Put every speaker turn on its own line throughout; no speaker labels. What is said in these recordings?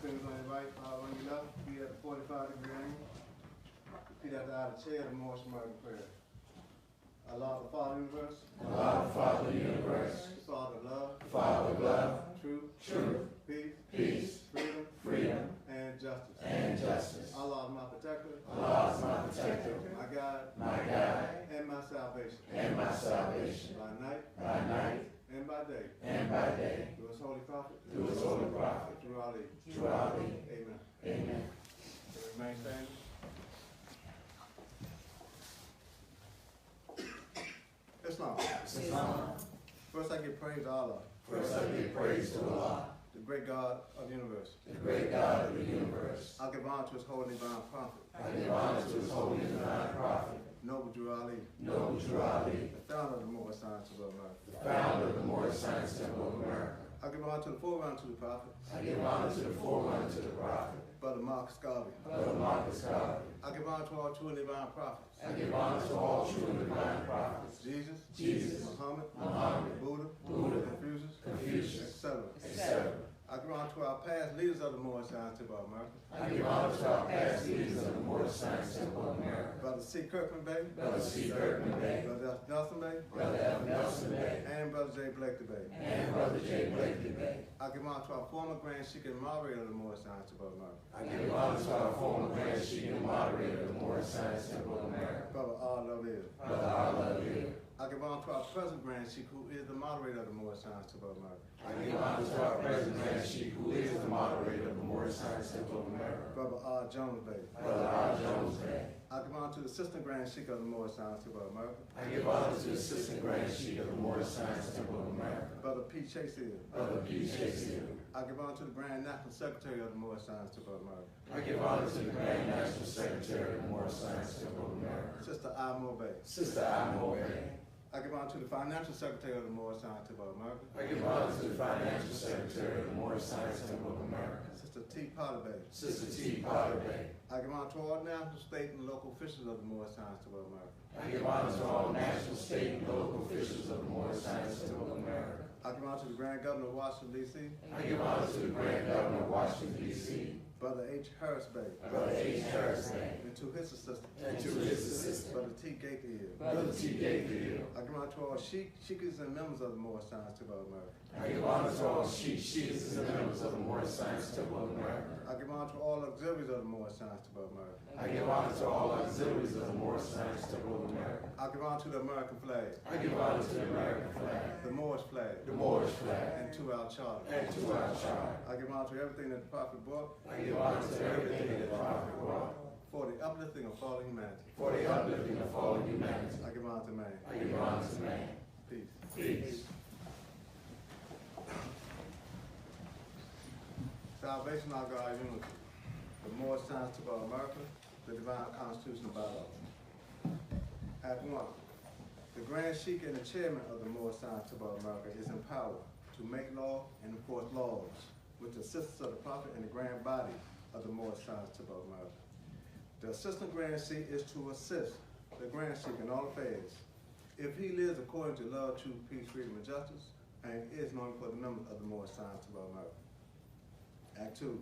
fingers on your right, power on your left, feet at the 45-degree angle. Repeat after out of the chair, the Moorish American prayer. Allah, the Father of the universe.
Allah, the Father of the universe.
Father of love.
Father of love.
Truth. Peace. Freedom. And justice. Allah is my protector.
Allah is my protector.
My God. And my salvation. By night. And by day. Through his holy prophet. Through Ali. Amen. Remain standing. Islam. First I give praise to Allah. The great God of the universe. I give honor to his holy divine prophet. Noble Drew Ali. The founder of the Moorish Science of America. I give honor to the forerunner to the prophet. Brother Marcus Garvey. I give honor to all true and divine prophets. Jesus. Muhammad. Buddha. Confucius. Etc. I give honor to our past leaders of the Moorish Science of America. Brother C. Kirkman Bay. Brother F. Nelson Bay. And Brother J. Blake Bay. I give honor to our former Grand Sheikh and moderator of the Moorish Science of America. Brother R. Lovell. I give honor to our present Grand Sheikh, who is the moderator of the Moorish Science of America. Brother R. Jones Bay. I give honor to the Assistant Grand Sheikh of the Moorish Science of America. Brother P. Chase Hill. I give honor to the Grand National Secretary of the Moorish Science of America. Sister I. Morbay. I give honor to the Financial Secretary of the Moorish Science of America. Sister T. Potter Bay. I give honor to all national, state, and local officials of the Moorish Science of America. I give honor to the Grand Governor of Washington, D.C. Brother H. Harris Bay. And to his assistant. Brother T. Gaither. I give honor to all sheikhs and members of the Moorish Science of America. I give honor to all auxiliaries of the Moorish Science of America. I give honor to the American flag. The Moorish flag. And to our charter. I give honor to everything that the Prophet brought. For the uplifting of fallen humanity. I give honor to man. Peace. Salvation of God unity. The Moorish Science of America. The Divine Constitution of Allah. Act 1. The Grand Sheikh and the Chairman of the Moorish Science of America is empowered to make law and enforce laws with the assistance of the Prophet and the Grand Body of the Moorish Science of America. The Assistant Grand Sheikh is to assist the Grand Sheikh in all affairs if he lives according to love, truth, peace, freedom, and justice, and is known for the members of the Moorish Science of America. Act 2.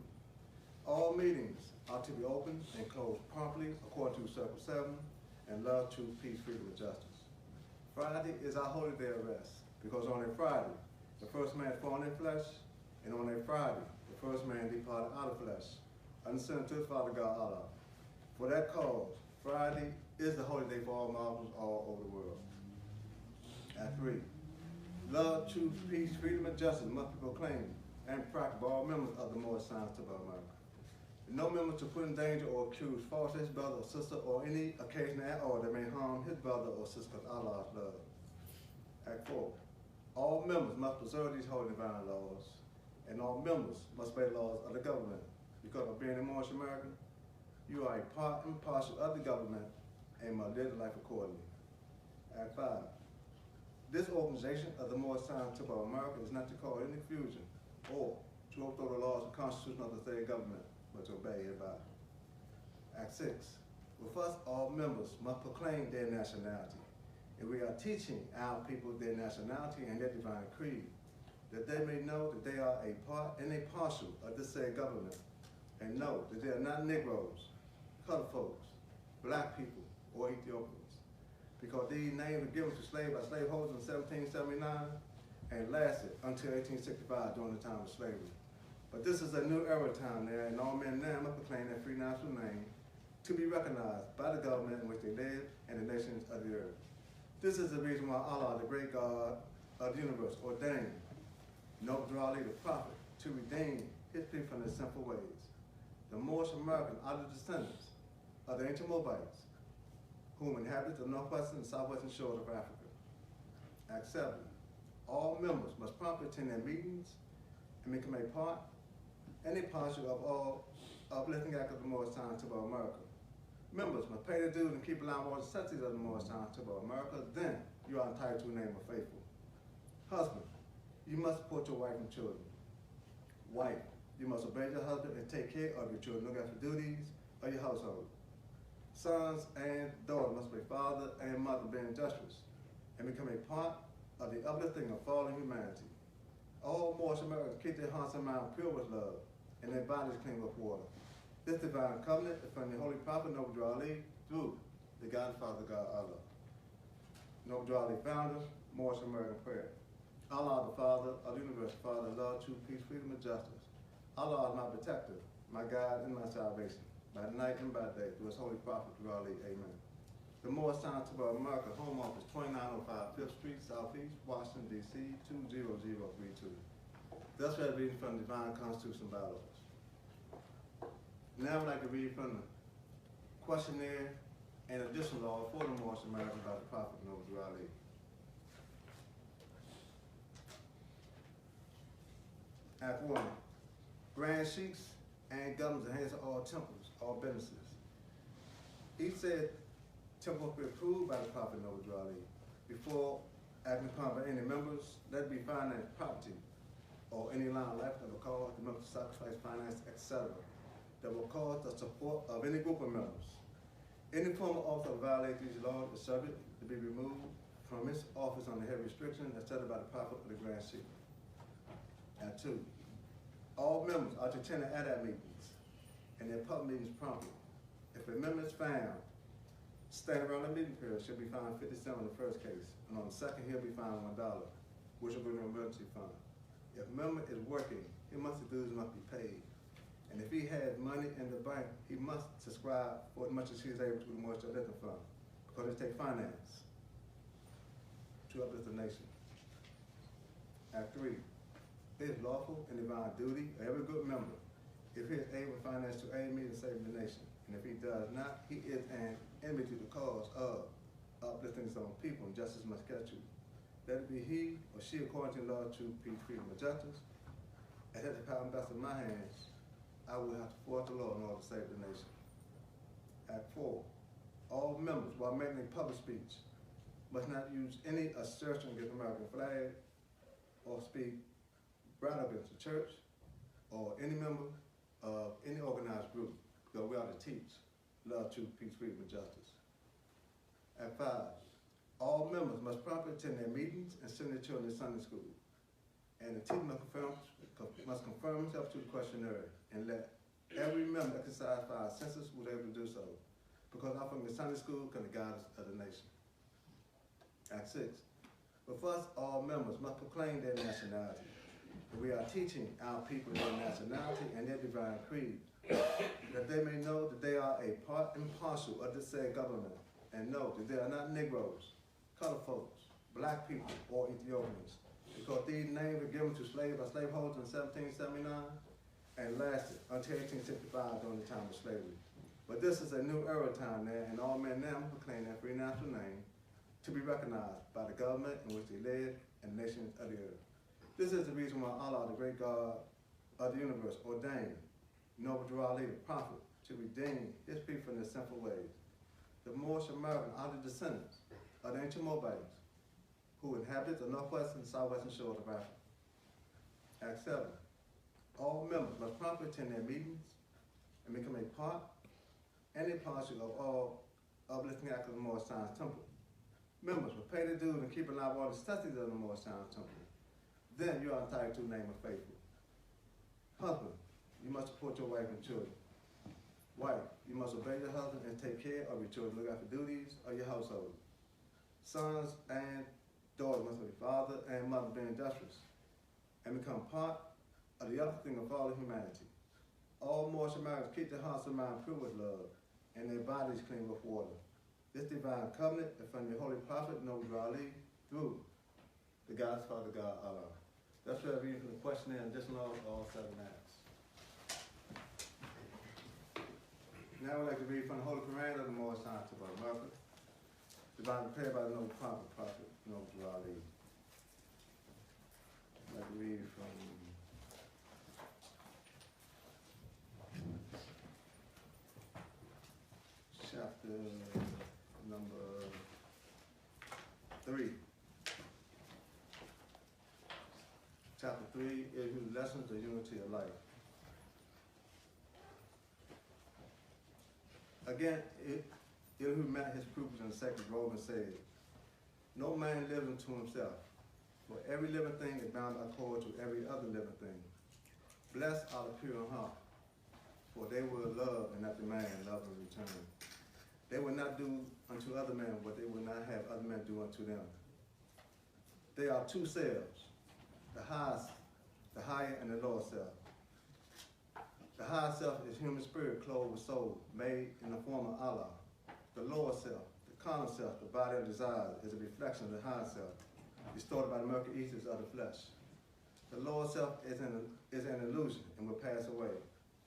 All meetings are to be open and closed promptly according to Circle 7 and love, truth, peace, freedom, and justice. Friday is our holy day of rest because on a Friday, the first man formed in flesh, and on a Friday, the first man departed out of flesh, unsent to his Father God Allah. For that cause, Friday is the holy day for all Muslims all over the world. Act 3. Love, truth, peace, freedom, and justice must be proclaimed and practiced by all members of the Moorish Science of America. No member to put in danger or accuse false his brother or sister or any occasion at all that may harm his brother or sister because Allah is love. Act 4. All members must preserve these holy divine laws, and all members must obey the laws of the government. Because of being a Moorish American, you are a part and parcel of the government and must live life accordingly. Act 5. This organization of the Moorish Science of America is not to cause any confusion or to overthrow the laws and constitution of the state government, but to obey hereby. Act 6. With us, all members must proclaim their nationality. And we are teaching our people their nationality and their divine creed, that they may know that they are a part and a parcel of this said government and know that they are not Negroes, colored folks, black people, or Ethiopians, because these names were given to slaves by slaveholders in 1779 and lasted until 1865 during the time of slavery. But this is a new era time there, and all men now must proclaim their free national name to be recognized by the government in which they live and the nations of the earth. This is the reason why Allah, the great God of the universe, ordained Noble Drew Ali, the prophet, to redeem his people from their sinful ways. The Moorish American are the descendants of the ancient Moabites, whom inhabit the northwestern and southwestern shores of Africa. Act 7. All members must promptly attend their meetings and become a part and a partial of all uplifting acts of the Moorish Science Temple of America. Members must pay their dues and keep alive all the necessities of the Moorish Science Temple of America. Then you are entitled to a name of faithful. Husband, you must support your wife and children. Wife, you must obey your husband and take care of your children, look after the duties of your household. Sons and daughters must obey father and mother, being industrious, and become a part of the uplifting of fallen humanity. All Moorish Americans keep their hearts and minds pure with love, and their bodies clean with water. This divine covenant is from the Holy Prophet Noble Drew Ali through the God Father, God Allah. Noble Drew Ali, founder, Moorish American prayer. Allah, the Father of the universe, Father, love, truth, peace, freedom, and justice. Allah is my protector, my guide, and my salvation, by night and by day, through his Holy Prophet Drew Ali. Amen. The Moorish Science Temple of America, Home Office, 2905 5th Street, Southeast, Washington, D.C., 20032. Thus we have reading from the Divine Constitution Bylaws. Now I'd like to read from the questionnaire and additional law for the Moorish American by the Prophet Noble Drew Ali. Act 1. Grand sheiks and governors and heads of all temples, all businesses. Each said temple will be approved by the Prophet Noble Drew Ali. Before acting upon by any members, let it be finance, property, or any line of life that will cause the members to sacrifice, finance, etc., that will cause the support of any group of members. Any former officer that violate these laws is subject to be removed from his office under heavy restriction as set by the Prophet of the Grand Sheikh. Act 2. All members are to attend the ADAP meetings and their public meetings promptly. If a member is found standing around the meeting period, should be fined 50 cents on the first case, and on the second he'll be fined $1, which will be an emergency fund. If a member is working, his monthly dues must be paid. And if he has money in the bank, he must subscribe for as much as he is able to the Moorish Uplifting Fund, because it takes finance to uplift the nation. Act 3. It is lawful and divine duty of every good member, if he is able to finance to aid me in saving the nation. And if he does not, he is an enemy to the cause of uplifting his own people, and justice must catch you. Let it be he or she according to law, truth, peace, freedom, and justice. And at the power and best of my hands, I will have to force the law in order to save the nation. Act 4. All members, while making a public speech, must not use any assertion against the American flag or speak right against the church or any member of any organized group, because we are to teach love, truth, peace, freedom, and justice. Act 5. All members must properly attend their meetings and send their children to Sunday school. And the teacher must conform himself to the questionnaire and let every member exercise 5 senses who are able to do so, because offering the Sunday school can the guidance of the nation. Act 6. But first, all members must proclaim their nationality. We are teaching our people their nationality and their divine creed, that they may know that they are a part and parcel of the said government, and know that they are not Negroes, colored folks, black people, or Ethiopians, because these names were given to slaves by slaveholders in 1779 and lasted until 1865 during the time of slavery. But this is a new era time there, and all men now proclaim their free national name to be recognized by the government in which they live and the nations of the earth. This is the reason why Allah, the great God of the universe, ordained Noble Drew Ali, the prophet, to redeem his people from their sinful ways. The Moorish American are the descendants of the ancient Moabites, who inhabit the northwestern and southwestern shores of Africa. Act 7. All members must promptly attend their meetings and become a part and a partial of all uplifting acts of the Moorish Science Temple. Members will pay their dues and keep alive all the necessities of the Moorish Science Temple. Then you are entitled to the name of faithful. Husband, you must support your wife and children. Wife, you must obey your husband and take care of your children, look after duties of your household. Sons and daughters must obey father and mother, being industrious, and become part of the upbringing of all of humanity. All Moorish Americans keep their hearts and minds pure with love, and their bodies clean with water. This divine covenant is from the Holy Prophet Noble Ali through the God's Father, God, Allah. That's where I read from the questionnaire and additional all 7 acts. Now I'd like to read from the Holy Quran of the Moorish Science of America, divinely prepared by the Noble Prophet Noble Ali. I'd like to read from chapter number 3. Chapter 3 is Lessons of Unity of Life. Again, who met his pupils in the sacred grove and said, no man lives unto himself, for every living thing is bound accord to every other living thing. Blessed are the pure in heart, for they will love and not demand love in return. They will not do unto other men what they will not have other men do unto them. They are 2 selves, the higher and the lower self. The higher self is human spirit clothed with soul, made in the form of Allah. The lower self, the carnal self, the body of desires, is a reflection of the higher self, distorted by the murky eters of the flesh. The lower self is an illusion and will pass away.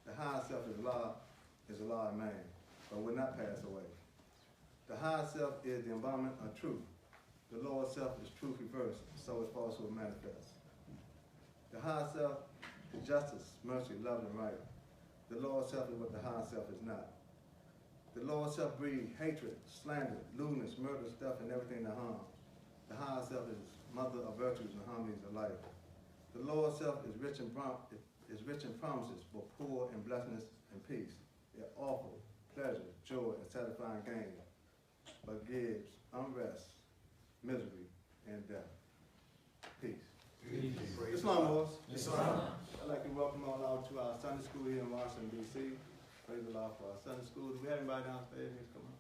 The higher self is Allah and man, but will not pass away. The higher self is the embodiment of truth. The lower self is truth reversed, so is falsehood manifest. The higher self is justice, mercy, love, and right. The lower self is what the higher self is not. The lower self breeds hatred, slander, lewdness, murder, theft, and everything that harms. The higher self is mother of virtues and harmonies of life. The lower self is rich in promises, but poor in blessedness and peace. It offers pleasure, joy, and satisfying gain, but gives unrest, misery, and death. Peace. Islam was. I'd like to welcome all out to our Sunday school here in Washington, D.C. Praise the Lord for our Sunday school. Do we have anybody downstairs? Come on.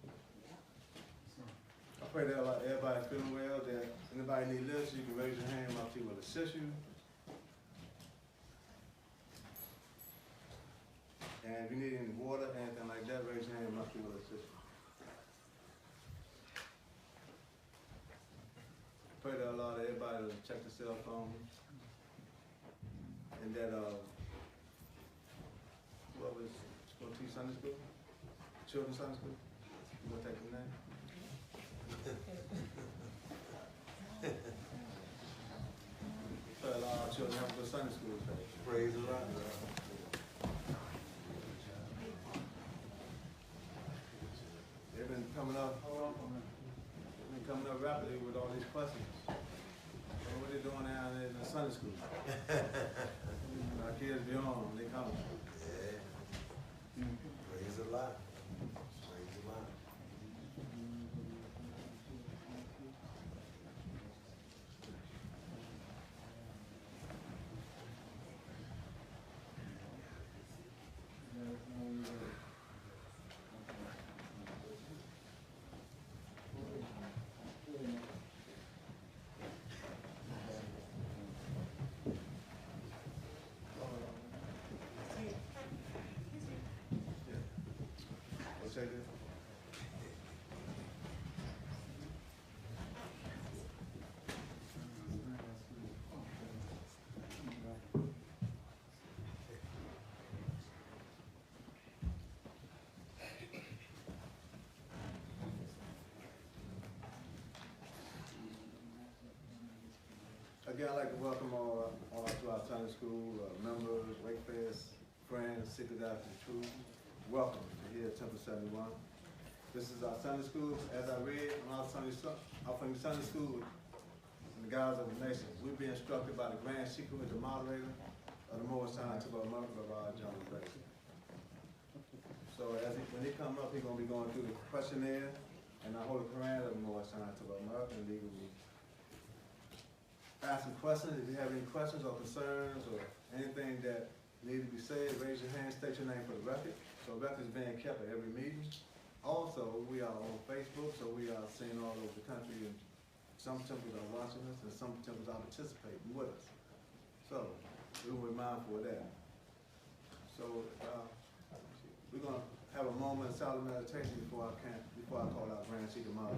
I pray that everybody's feeling well, that anybody need literature, you can raise your hand while people will assist you. And if you need any water, anything like that, raise your hand while people will assist you. Pray that Allah, that everybody will check their cell phone. And that, what was, going to teach Sunday school? Children's Sunday school? You going to take the name? Pray that all our children have a good Sunday school today.
Praise the Lord.
They've been coming up rapidly with all these questions. What are they doing down there in the Sunday school? Our kids be on, they come.
Yeah. Praise the Lord. Praise the Lord.
Check it. Again, I'd like to welcome all to our Sunday school members, Wakefest, friends, seekers after the truth. Welcome to here at Temple 71. This is our Sunday school. As I read, I'm out from the Sunday school in the guise of the nation. We'll be instructed by the Grand Sheikh, who is the moderator of the Moorish Science of America, John Gray. So when he come up, he's going to be going through the questionnaire and the Holy Quran of the Moorish Science of America, and legal week. Ask some questions. If you have any questions or concerns or anything that need to be said, raise your hand, state your name for the record. So record's being kept at every meeting. Also, we are on Facebook, so we are seen all over the country, and some temples are watching us, and some temples are participating with us. So, we're mindful of that. So, we're gonna have a moment of silent meditation before I call out Grand Chief Imari.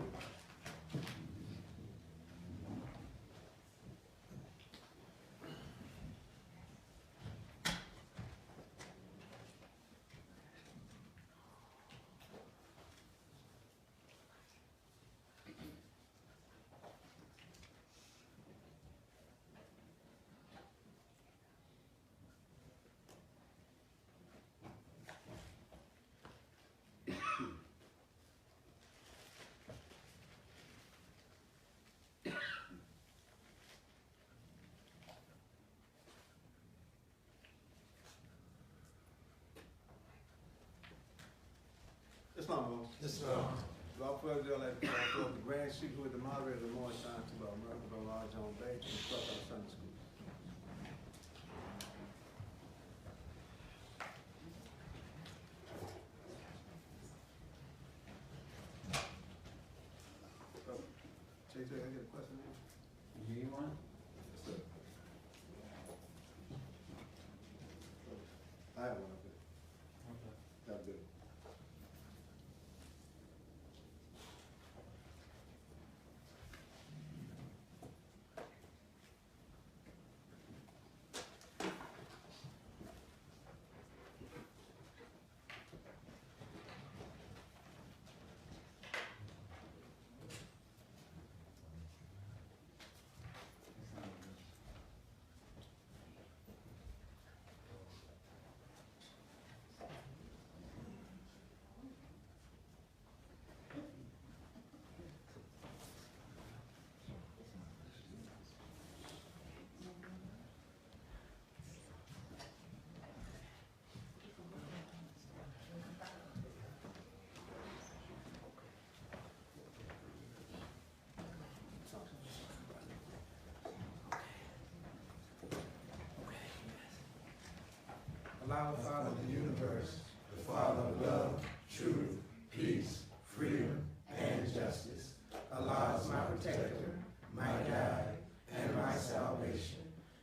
Islam.
Islam.
Without further ado, I'd like to call forth the Grand Chief, who is the moderator of the Moorish Science Temple of America, Brother John Bay, to instruct our Sunday school. JJ, I get a question here?
You want?
Yes, sir. I have one up there.
Okay.
That's good.
Allah, Father
of the universe, the Father of love, truth, peace, freedom, and justice. Allah is my protector, my guide, and my salvation,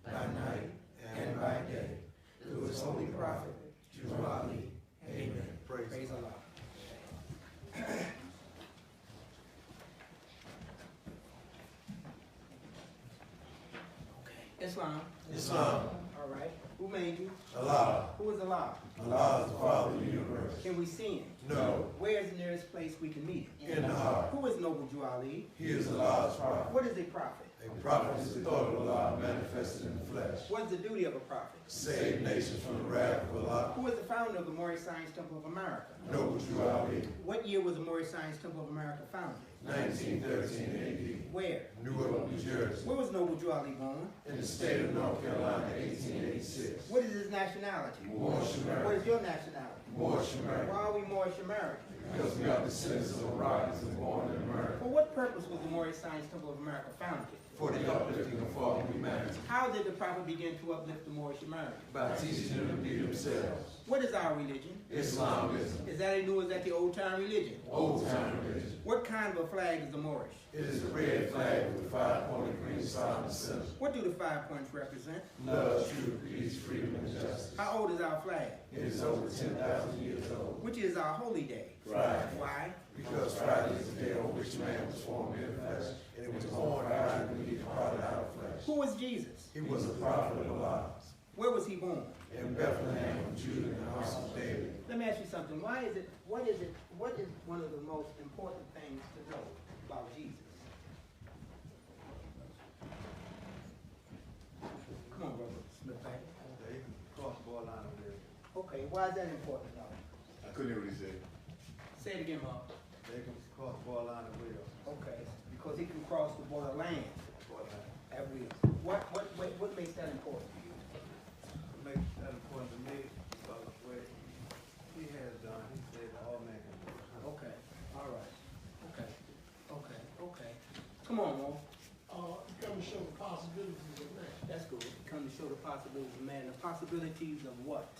by night and by day. Through his holy prophet, Jew Ali. Amen.
Praise Allah. Islam.
Islam.
All right. Who made you?
Allah.
Who is Allah?
Allah is the Father of the universe.
Can we see him?
No.
Where is the nearest place we can meet him?
In the heart.
Who is Noble Jew Ali?
He is Allah's prophet.
What is a prophet?
A prophet is the thought of Allah manifested in the flesh.
What is the duty of a prophet?
Save nations from the wrath of Allah.
Who is the founder of the Moorish Science Temple of America?
Noble Jew Ali.
What year was the Moorish Science Temple of America founded?
1913 AD.
Where?
Newark, New Jersey.
Where was Noble Jew Ali born?
In the state of North Carolina, 1886.
What is his nationality?
Moorish
What
American.
is your nationality?
Moorish American.
Why are we Moorish American?
Because we are descendants of Orions and born in America.
For what purpose was the Moorish Science Temple of America founded?
For the uplifting of fallen humanity.
How did the prophet begin to uplift the Moorish Americans?
By teaching them to be themselves.
What is our religion?
Islamism.
Is that a new or is that the old time religion?
Old time religion.
What kind of a flag is the Moorish?
It is a red flag with a 5-pointed green star in the center.
What do the 5 points represent?
Love, truth, peace, freedom, and justice.
How old is our flag?
It is over 10,000 years old.
Which is our holy day?
Friday.
Why?
Because Friday is the day on which man was formed in the flesh. And it was born Friday when he departed out of flesh.
Who was Jesus?
He was a prophet of Allah.
Where was he born?
In Bethlehem of Judah in the house of David.
Let me ask you something. What is one of the most important things to know about Jesus? Come on, brother Smith.
They can cross the borderline over there.
Okay, why is that important to know?
I couldn't hear what he said.
Say it again, Mark.
They can cross the borderline at will.
Okay, because he can cross the borderland
Borderline.
at will. What makes that important to you?
What makes that important to me, because what he has done, he said that all men can do.
Okay, all right. Okay. Come on, Mo.
Come to show the possibilities of man.
That's good. Come to show the possibilities of man. The possibilities of what?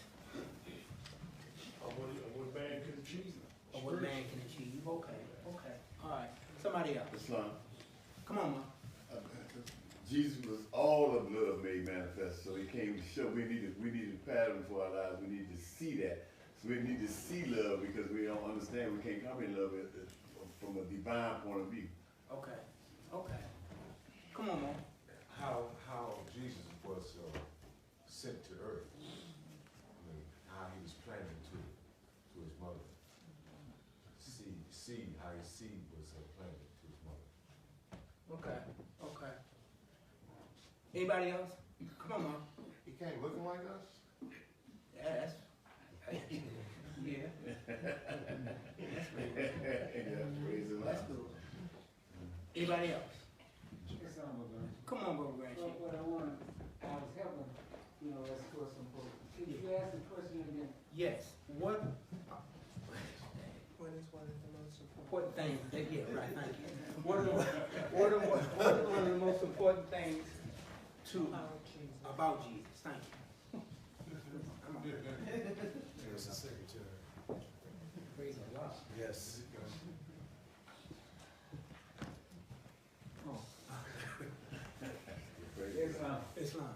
Of what man can achieve.
Of what man can achieve. Okay, okay. All right. Somebody else.
Islam.
Come on, man.
Jesus was all of love made manifest, so he came to show we need a pattern for our lives. We need to see that. So we need to see love because we don't understand. We can't comprehend love from a divine point of view.
Okay, okay. Come on, man.
How Jesus was sent to earth. I mean, how he was planted to his mother. Seed, how his seed was planted to his mother.
Okay, okay. Anybody else? Come on, man.
He came looking like us?
Yeah, that's yeah. That's good.
Praise the
That's
Lord.
good. Anybody else?
It's on my gun.
Come on, Brother Grant.
Well, what I was helping, let's go some folks. Could you ask the question again?
Yes. What
What is one of the most
important things? Yeah, right. Thank you. What are one of the most important things about Jesus? Thank you. Come on.
There's a secretary.
Praise the Lord.
Yes.
Islam.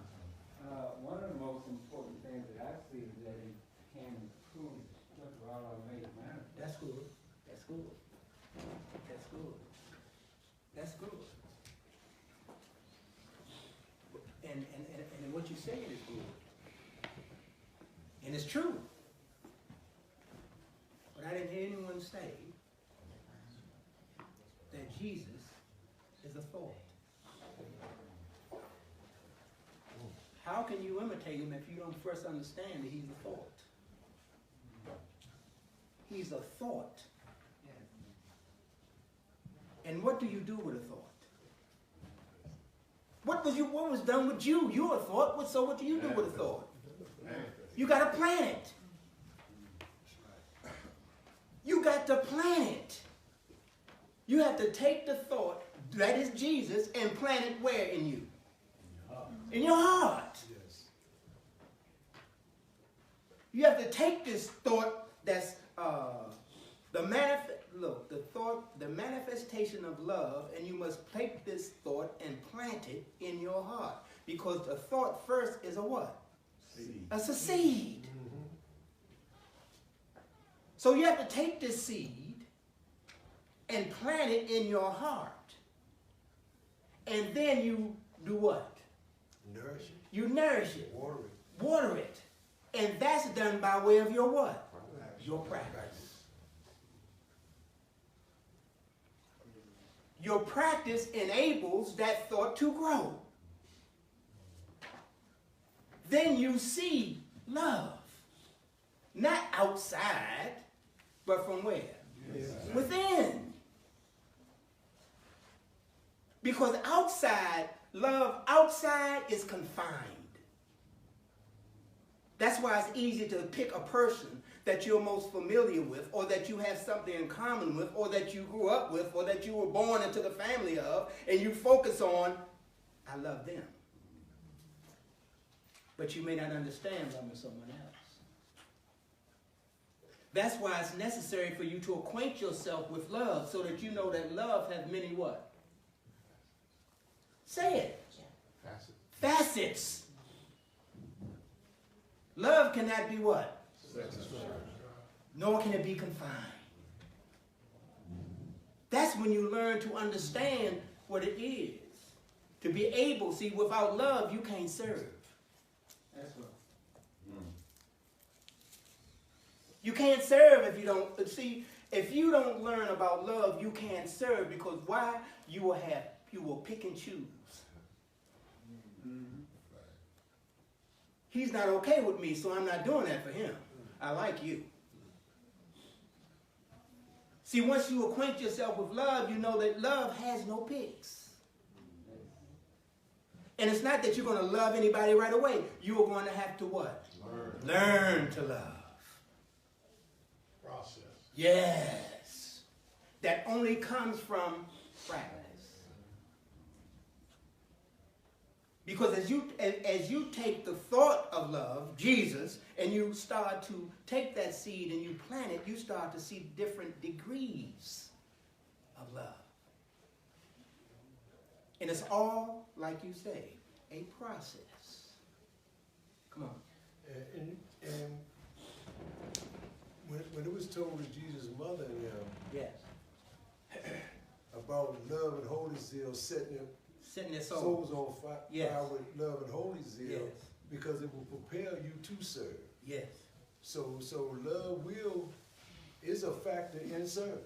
One of the most important things that I see is that it can improve what Allah made man.
That's good. That's good. That's good. That's good. And what you're saying is good. And it's true. But I didn't hear anyone say that Jesus is a thought. How can you imitate him if you don't first understand that he's a thought? He's a thought. And what do you do with a thought? What was done with you? You're a thought. So what do you do with a thought? You got to plan it. You got to plan it. You have to take the thought that is Jesus and plant it where in you? In your heart.
Yes.
You have to take this thought that's the manifestation of love, and you must take this thought and plant it in your heart. Because the thought first is a what?
Seed.
It's a seed. So you have to take this seed and plant it in your heart. And then you do what?
Nourish it.
You nourish it.
Water it.
Water it. And that's done by way of your what? Your practice. Your practice enables that thought to grow. Then you see love. Not outside, but from where?
Yes.
Within. Because love outside is confined. That's why it's easy to pick a person that you're most familiar with, or that you have something in common with, or that you grew up with, or that you were born into the family of, and you focus on, I love them. But you may not understand loving someone else. That's why it's necessary for you to acquaint yourself with love, so that you know that love has many what? Say it. Facets. Love cannot be what? Nor can it be confined. That's when you learn to understand what it is. To be able, see, without love, you can't serve.
That's what.
You can't serve if you don't, see, if you don't learn about love, you can't serve, because why? You will pick and choose. He's not okay with me, so I'm not doing that for him. I like you. See, once you acquaint yourself with love, you know that love has no picks. And it's not that you're going to love anybody right away. You are going to have to what? Learn to love.
Process.
Yes. That only comes from practice. Because as you take the thought of love, Jesus, and you start to take that seed and you plant it, you start to see different degrees of love. And it's all, like you say, a process. Come on.
And when it was told to Jesus' mother and them
Yes.
about love and holy zeal
Setting their
souls
soul.
on fire
Yes.
with love and holy zeal,
Yes.
because it will prepare you to serve.
Yes.
So love is a factor in serving.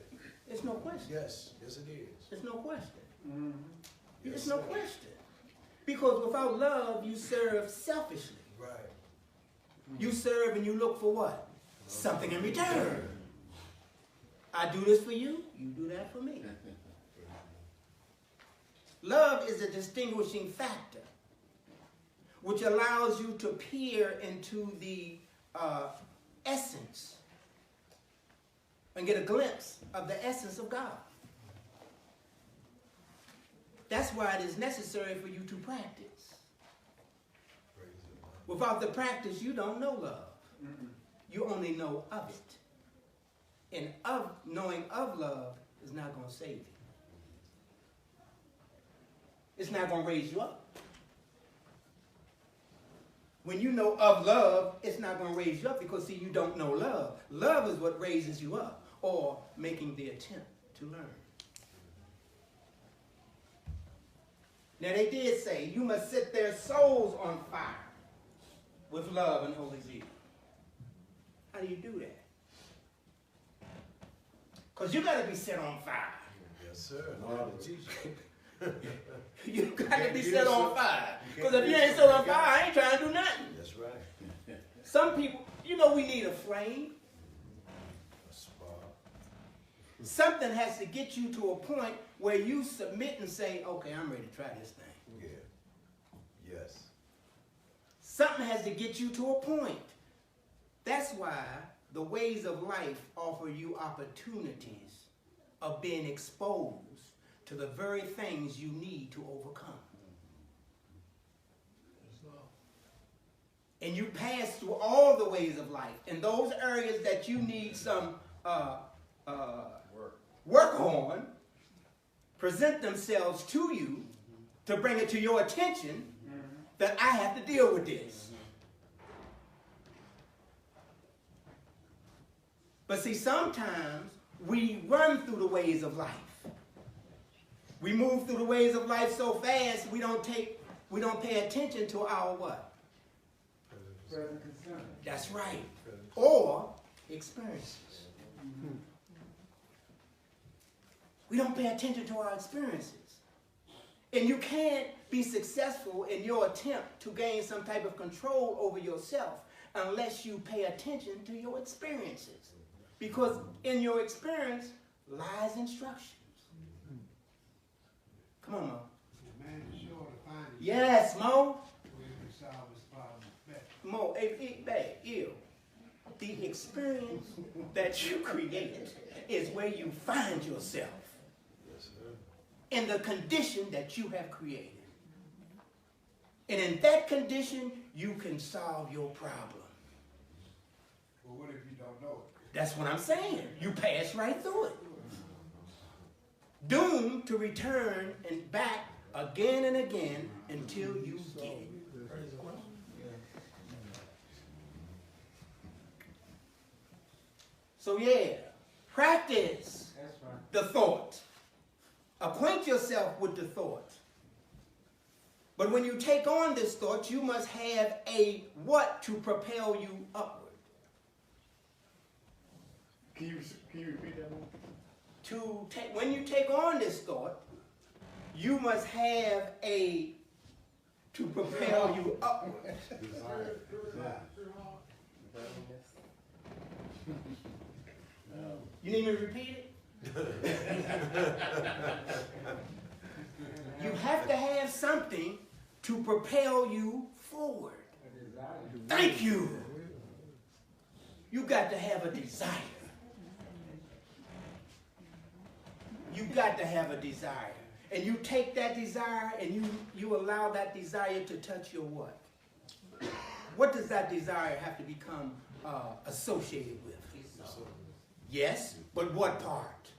There's no question.
Yes, yes it is.
There's no question.
Mm-hmm.
Yes,
There's no
sir.
question. Because without love, you serve selfishly.
Right.
You serve and you look for what? Something in return. I do this for you, you do that for me. Love is a distinguishing factor which allows you to peer into the essence and get a glimpse of the essence of God. That's why it is necessary for you to practice.
Praise the Lord.
Without the practice, you don't know love. You only know of it. And knowing of love is not going to save you. It's not going to raise you up. When you know of love, it's not going to raise you up because, see, you don't know love. Love is what raises you up, or making the attempt to learn. Now, they did say you must set their souls on fire with love and holy zeal. How do you do that? Because you got to be set on fire.
Yes, sir. Lord teach you.
You got to be
get
set
it,
on
sir.
fire.
You
Because
can't
if you
get
ain't
it,
set
sir.
on fire, I ain't trying to do nothing.
That's right.
Some people, you know, we need a flame.
A spark.
Something has to get you to a point where you submit and say, okay, I'm ready to try this thing.
Yeah. Yes.
Something has to get you to a point. That's why the ways of life offer you opportunities of being exposed to the very things you need to overcome. And you pass through all the ways of life. And those areas that you need some work on present themselves to you to bring it to your attention that I have to deal with this. But see, sometimes we run through the ways of life. We move through the ways of life so fast we don't pay attention to our what?
Present concern.
That's right. Or experiences. We don't pay attention to our experiences. And you can't be successful in your attempt to gain some type of control over yourself unless you pay attention to your experiences. Because in your experience lies instructions. Come on, Mo.
Man is sure to find it.
Yes, Mo.
We can solve this problem better.
Mo, the experience that you create is where you find yourself
Yes, sir.
in the condition that you have created. And in that condition, you can solve your problem.
But what if you don't know it?
That's what I'm saying. You pass right through it. Doomed to return and back again and again until you get it. So yeah, practice
That's right.
the thought. Acquaint yourself with the thought. But when you take on this thought, you must have a what to propel you upward.
Can you repeat that one?
When you take on this thought, you must have a to propel you upward. You need me to repeat it? You have to have something to propel you forward.
A desire.
Thank you. You got to have a desire. You got to have a desire. and you take that desire and you allow that desire to touch your what? What does that desire have to become associated with? Yes, but what part?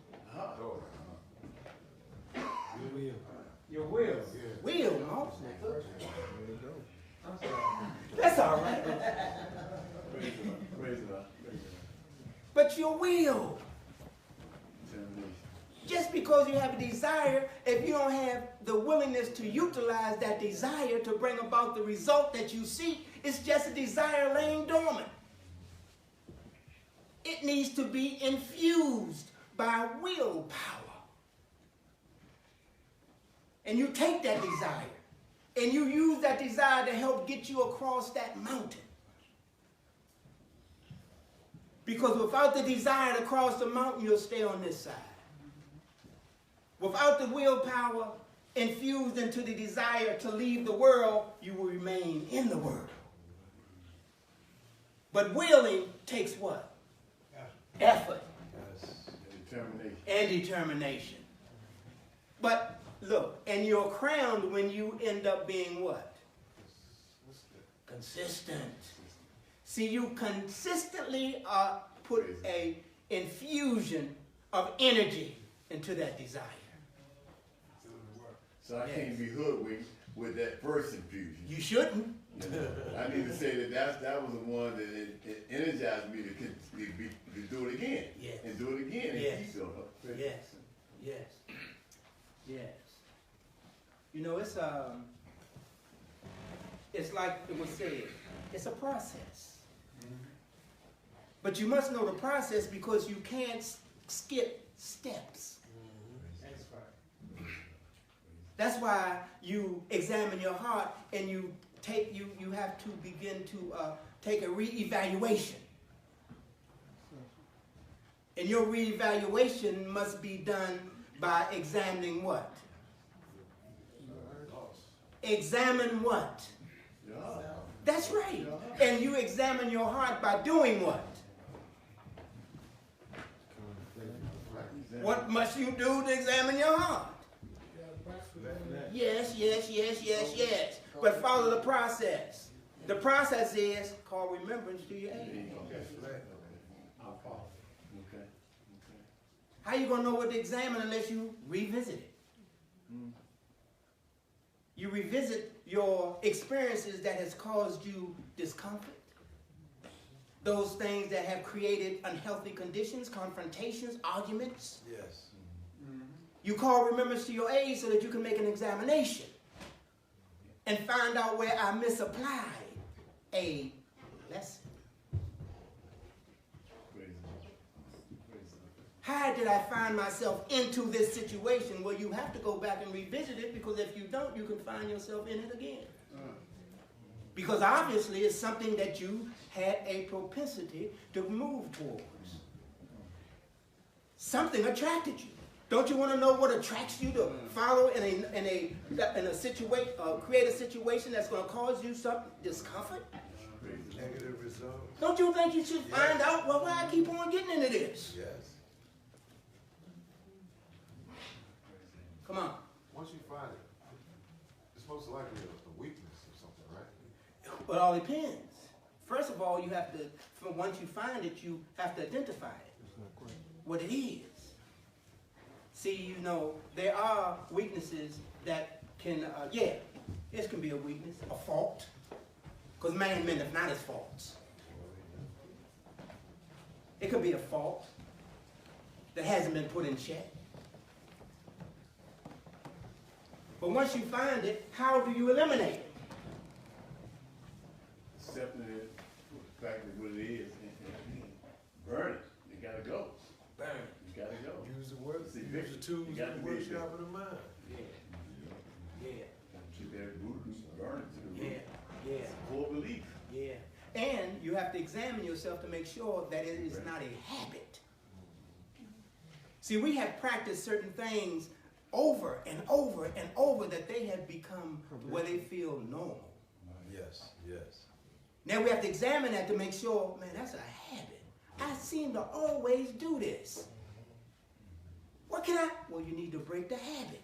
Your will.
Will, no?
I'm sorry.
That's all right.
Praise God.
But your will.
Determination.
Just because you have a desire, if you don't have the willingness to utilize that desire to bring about the result that you seek, it's just a desire laying dormant. It needs to be infused by willpower. And you take that desire and you use that desire to help get you across that mountain. Because without the desire to cross the mountain, you'll stay on this side. Without the willpower infused into the desire to leave the world, you will remain in the world. But willing takes what? Effort.
Determination.
And determination. But look, and you're crowned when you end up being what? Consistent. See, you consistently put a infusion of energy into that desire.
So I can't be hoodwinked with that first infusion.
You shouldn't.
I need to say that was the one that it energized me to do it again.
Yes.
And do it again.
Yes.
And keep doing it.
Yes. Yes. Yes. You know, it's like it was said, it's a process. But you must know the process because you can't skip steps.
That's right.
That's why you examine your heart and you have to begin to take a reevaluation. And your reevaluation must be done by examining what? Examine what?
Yeah.
That's right. And you examine your heart by doing what? What must you do to examine your heart? Yes, yes, yes, yes, yes. But follow the process. The process is call remembrance to your aid.
Okay.
How you gonna know what to examine unless you revisit it? You revisit your experiences that has caused you discomfort. Those things that have created unhealthy conditions, confrontations, arguments.
Yes.
You call remembrance to your aid so that you can make an examination and find out where I misapplied a lesson.
Praise God. Praise God.
How did I find myself into this situation? Well, you have to go back and revisit it because if you don't, you can find yourself in it again. Because obviously it's something that you had a propensity to move towards. Something attracted you. Don't you want to know what attracts you to follow in a situation, create a situation that's going to cause you some discomfort?
Negative results.
Don't you think you should find out, well, why I keep on getting into this?
Yes.
Come on.
Once you find it, it's most likely a weakness or something, right?
It all depends. First of all, you have to, once you find it, you have to identify it, what it is. See, you know, there are weaknesses that can, this can be a weakness, a fault, because man mendeth not his faults. It could be a fault that hasn't been put in check. But once you find it, how do you eliminate it?
Accepting it, the fact of what it is, and burn it. You gotta go.
Burn.
You gotta go.
Use the word.
See,
Use the tools
you got
of
to
the
be
workshop of the mind.
Yeah.
Keep that root, burn it to the root.
Yeah.
Full belief.
Yeah. And you have to examine yourself to make sure that it is not a habit. See, we have practiced certain things over and over and over that they have become where they feel normal.
Yes, yes.
Now we have to examine that to make sure, man, that's a habit. I seem to always do this. What can I? Well, you need to break the habit.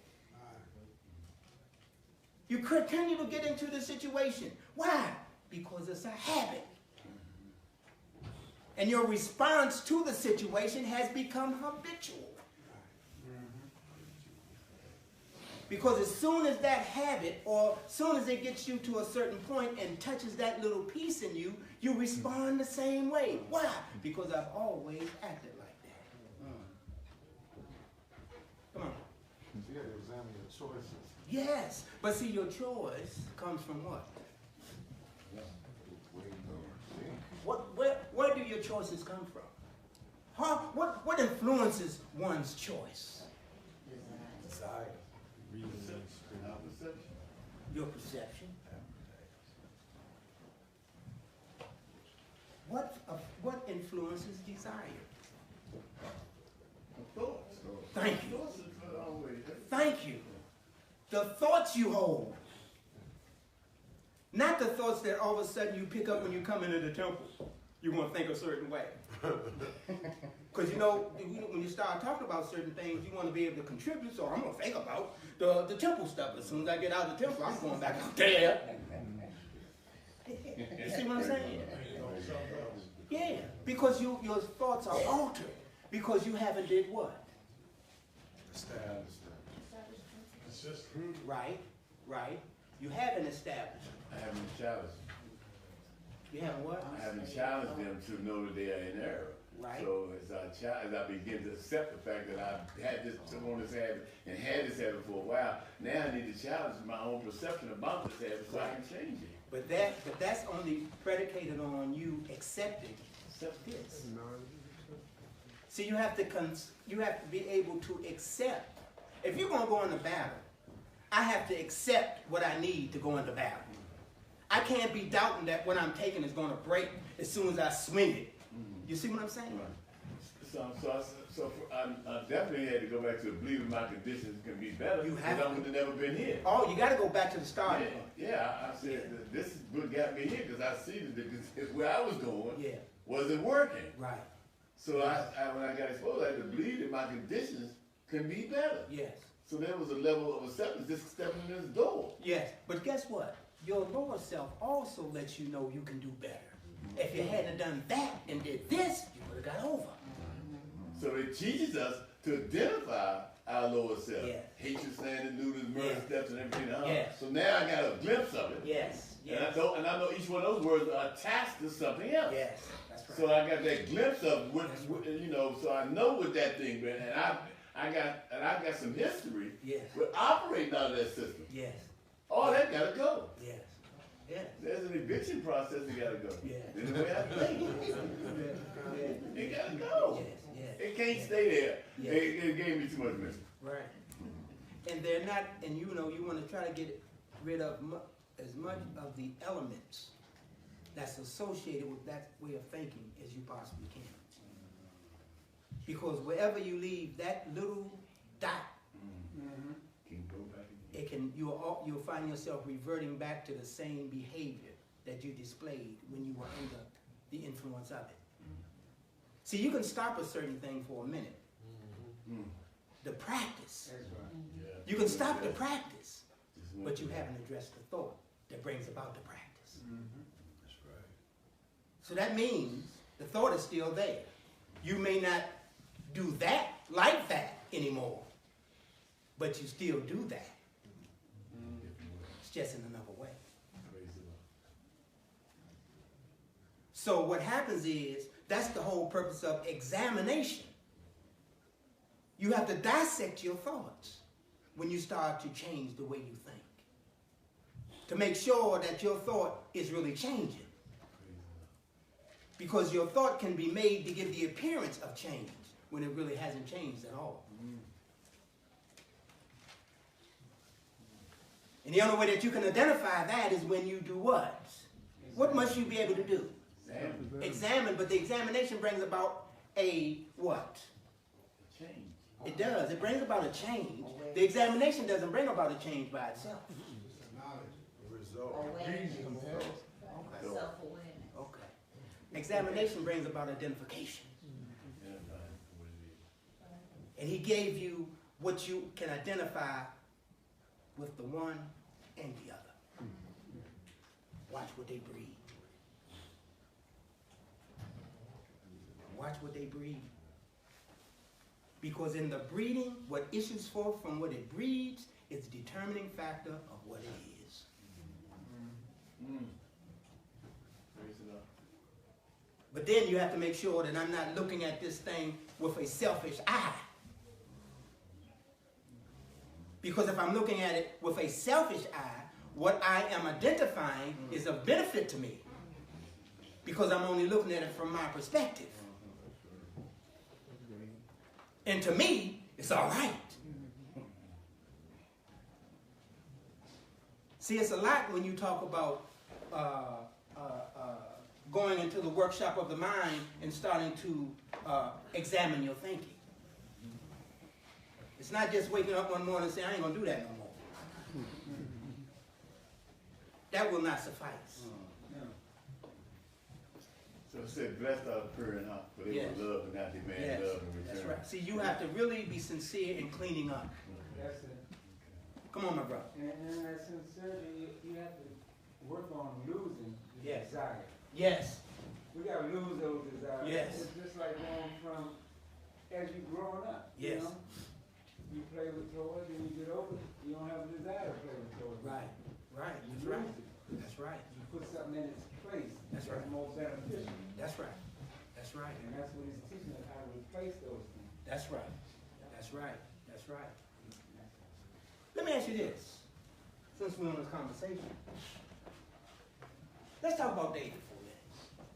You continue to get into the situation. Why? Because it's a habit. And your response to the situation has become habitual. Because as soon as that habit, or as soon as it gets you to a certain point and touches that little piece in you, you respond the same way. Why? Because I've always acted like that. Come on.
You got to examine your choices.
Yes, but see, your choice comes from what? Where do your choices come from? Huh? What influences one's choice?
Desire.
Our perception.
Your perception. What influences desire?
Thoughts.
Thank you.
Thoughts is always.
Thank you. The thoughts you hold. Not the thoughts that all of a sudden you pick up when you come into the temple. You want to think a certain way. Because you know, when you start talking about certain things, you want to be able to contribute. So I'm going to think about the temple stuff. As soon as I get out of the temple, I'm going back out there. You see what I'm saying? Yeah, because your thoughts are altered. Because you haven't did what? Right. You haven't established.
I haven't challenged.
You haven't what?
I haven't challenged them to know that they are in error.
Right.
So as I begin to accept the fact that I've had this, took on this habit and had this habit for a while, now I need to challenge my own perception about this habit so I can change it.
But that's only predicated on you accepting this. See, you have to be able to accept. If you're going to go into battle, I have to accept what I need to go into battle. I can't be doubting that what I'm taking is going to break as soon as I swing it. You see what I'm saying?
So I definitely had to go back to believing my conditions can be better.
You have
because I would have never been here.
Oh, you got to go back to the start.
I said this is what got me here because I see that where I was going
Yeah.
wasn't working.
Right.
So when I got exposed, I had to believe that my conditions can be better.
Yes.
So there was a level of acceptance just stepping in this door.
Yes. But guess what? Your lower self also lets you know you can do better. If you hadn't done that and did this, you would have got over.
So it teaches us to identify our lower self.
Yeah.
Hatred, slander, lewdness, murder,
Yeah.
steps, and everything else.
Yeah.
So now I got a glimpse of it.
Yes.
And
Yes.
I know each one of those words are attached to something else.
Yes. That's right.
So I got that glimpse of what, so I know what that thing been, and I got some history
Yes.
with operating out of that system.
Yes.
All that gotta go.
Yes. Yes.
There's an eviction process that gotta go.
Yeah.
That's the way I think. It gotta go.
Yes. Yes.
It can't stay there.
Yeah.
It gave me too much misery.
Right. And they're not, and you want to try to get rid of as much of the elements that's associated with that way of thinking as you possibly can. Because wherever you leave that little dot,
Can go back again.
you'll find yourself reverting back to the same behavior that you displayed when you were under the influence of it. See, you can stop a certain thing for a minute. The practice.
That's right.
Yeah.
You can stop the practice,
Just went
but you
through
haven't addressed the thought that brings about the practice.
That's right.
So that means the thought is still there. You may not do that like that anymore, but you still do that. It's just in another way.
Praise the Lord.
So what happens is, that's the whole purpose of examination. You have to dissect your thoughts when you start to change the way you think, to make sure that your thought is really changing. Because your thought can be made to give the appearance of change when it really hasn't changed at all. And the only way that you can identify that is when you do what? What must you be able to do? Examine, but the examination brings about a what?
Change.
It does. It brings about a change. The examination doesn't bring about a change by itself.
Result.
Self-awareness.
Okay. Examination brings about identification. And he gave you what you can identify with the one and the other. Watch what they breed. Watch what they breed. Because in the breeding, what issues forth from what it breeds is the determining factor of what it is.
Praise the Lord.
But then you have to make sure that I'm not looking at this thing with a selfish eye. Because if I'm looking at it with a selfish eye, what I am identifying is a benefit to me. Because I'm only looking at it from my perspective. And to me, it's all right. See, it's a lot when you talk about going into the workshop of the mind and starting to examine your thinking. It's not just waking up one morning and saying, I ain't going to do that no more. That will not suffice.
So it said, blessed are the pure in heart, for they
Yes.
will love and not demand
Yes,
love in return.
that's right. See, you have to really be sincere in cleaning up.
That's it.
Come on, my brother.
And in that sincerity, you have to work on losing the
Yes.
desire.
Yes.
We gotta lose those desires.
Yes.
It's just like going from, as you growing up.
Yes.
You know? You play with toys, and you get older, you don't have a desire to play with toys.
Right. Right.
You
That's
lose
right.
it.
That's right.
You put something in its place.
That's right.
more beneficial.
That's right. That's right.
And that's what he's teaching us, how to replace those things.
That's right. That's right. That's right. Let me ask you this, since we're on this conversation. Let's talk about David for a minute.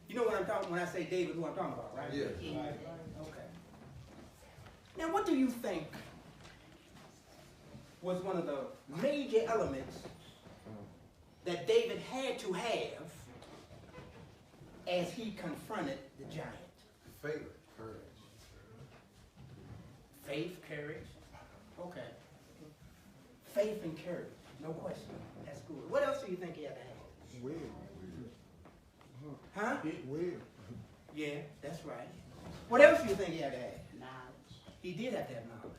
You know what I'm talking when I say David, who I'm talking about, right?
Yes.
Okay. Now, what do you think was one of the major elements that David had to have as he confronted the giant?
Faith, courage.
Faith, courage. Okay. Faith and courage. No question. That's good. What else do you think he had to have?
Will.
Huh?
Will.
Yeah, that's right. What else do you think he had to have? Knowledge. He did have to have knowledge.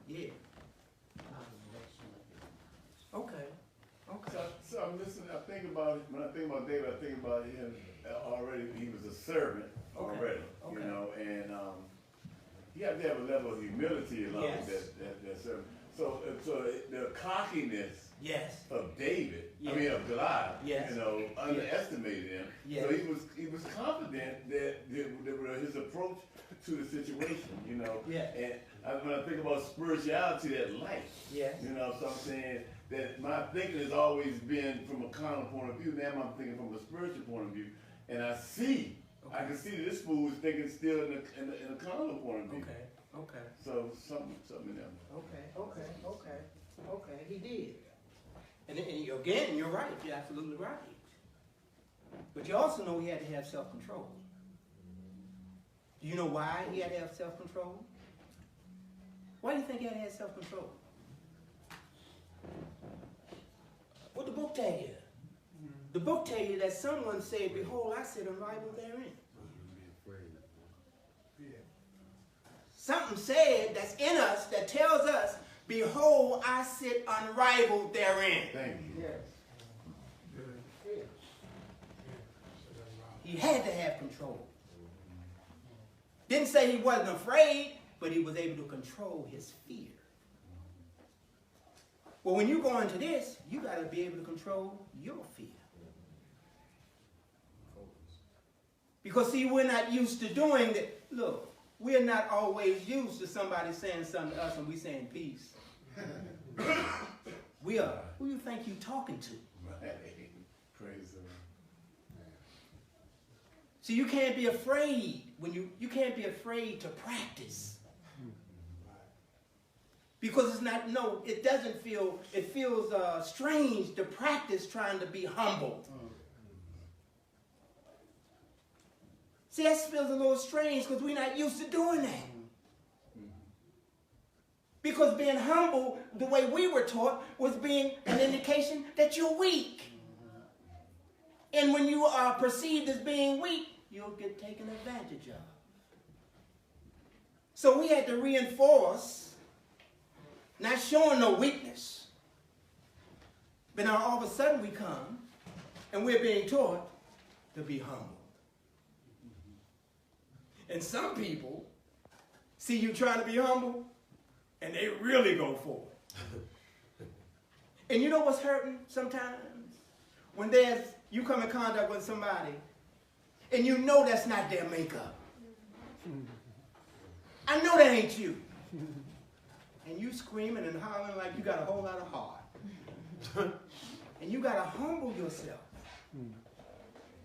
Yeah. Okay. Okay.
So I'm listening, I think about it, when I think about David, I think about him already, he was a servant
Okay.
already, you
Okay.
know, and he had to have a level of humility along
Yes.
with that servant. So the cockiness
Yes.
of David,
Yeah.
I mean of Goliath,
Yes.
you know, underestimated him.
Yes.
So he was confident that his approach to the situation, you know.
Yeah.
And when I think about spirituality, that life,
Yes.
you know, so I'm saying that my thinking has always been from a carnal point of view. Now I'm thinking from a spiritual point of view, and I see, I can see that this fool is thinking still in a carnal point of view.
Okay. Okay.
So something in there.
Okay. He did. And again, you're right. You're absolutely right. But you also know he had to have self-control. Do you know why he had to have self-control? Why do you think he had to have self-control? What the book tell you? The book tell you that someone said, behold, I sit unrivaled therein. Something said that's in us that tells us, behold, I sit unrivaled therein.
Thank you.
Yes. Yeah.
He had to have control. Didn't say he wasn't afraid, but he was able to control his fear. Well, when you go into this, you got to be able to control your fear. Because, see, we're not used to doing that. Look, we're not always used to somebody saying something to us and we saying peace. We are. Who you think you talking to?
Right. Praise the Lord.
See, you can't be afraid when you can't be afraid to practice. Because it's not, no, it doesn't feel, it feels strange to practice trying to be humble. See, that feels a little strange because we're not used to doing that. Because being humble, the way we were taught, was being an indication that you're weak. And when you are perceived as being weak, you'll get taken advantage of. So we had to reinforce not showing no weakness. But now all of a sudden we come and we're being taught to be humble. And some people see you trying to be humble and they really go for it. And you know what's hurting sometimes? When you come in contact with somebody and you know that's not their makeup. I know that ain't you. And you screaming and hollering like you got a whole lot of heart. And you got to humble yourself.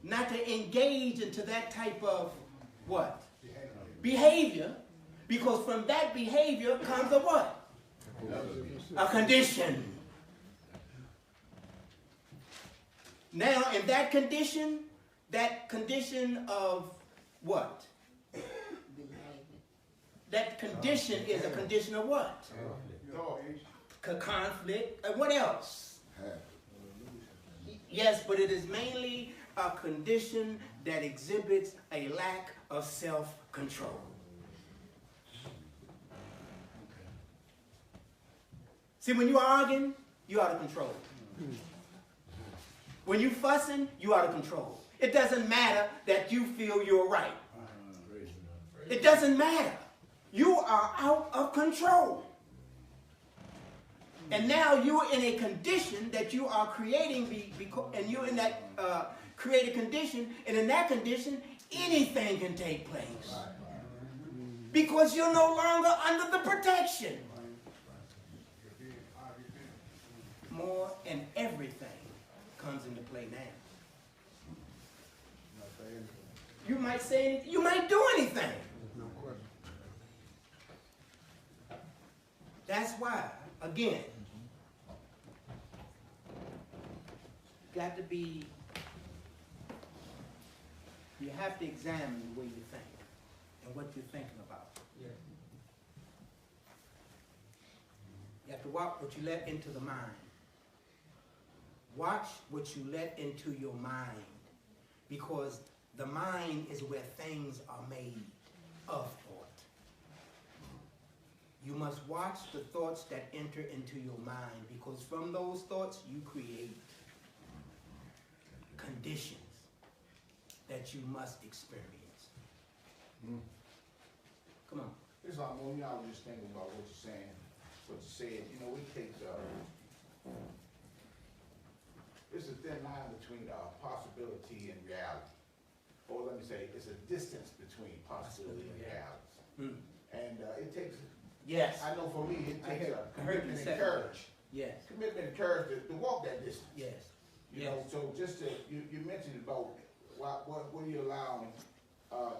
Not to engage into that type of what? Behavior. Because from that behavior comes a what? A condition. Now, in that condition of what? That condition is a condition of what? Conflict. And what else? Yes, but it is mainly a condition that exhibits a lack of self-control. See, when you're arguing, you're out of control. When you're fussing, you're out of control. It doesn't matter that you feel you're right. It doesn't matter. You are out of control. And now you're in a condition that you are creating, and you're in that created condition, and in that condition, anything can take place. Because you're no longer under the protection. More and everything comes into play now. You might say anything, you might do anything. That's why, again, you have to examine the way you think and what you're thinking about.
Yeah.
You have to watch what you let into the mind. Watch what you let into your mind, because the mind is where things are made of thought. You must watch the thoughts that enter into your mind, because from those thoughts you create conditions that you must experience. Come on.
It's like, well, I was just thinking about what you're saying, what you said. You know, we take it's a thin line between possibility and reality. Or let me say, it's a distance between possibility and reality. And it takes,
Yes.
I know for me, it takes a
I heard
commitment
you say
and courage.
Yes.
Commitment and courage to walk that distance.
Yes.
You know, so just to, you mentioned about what are you allowing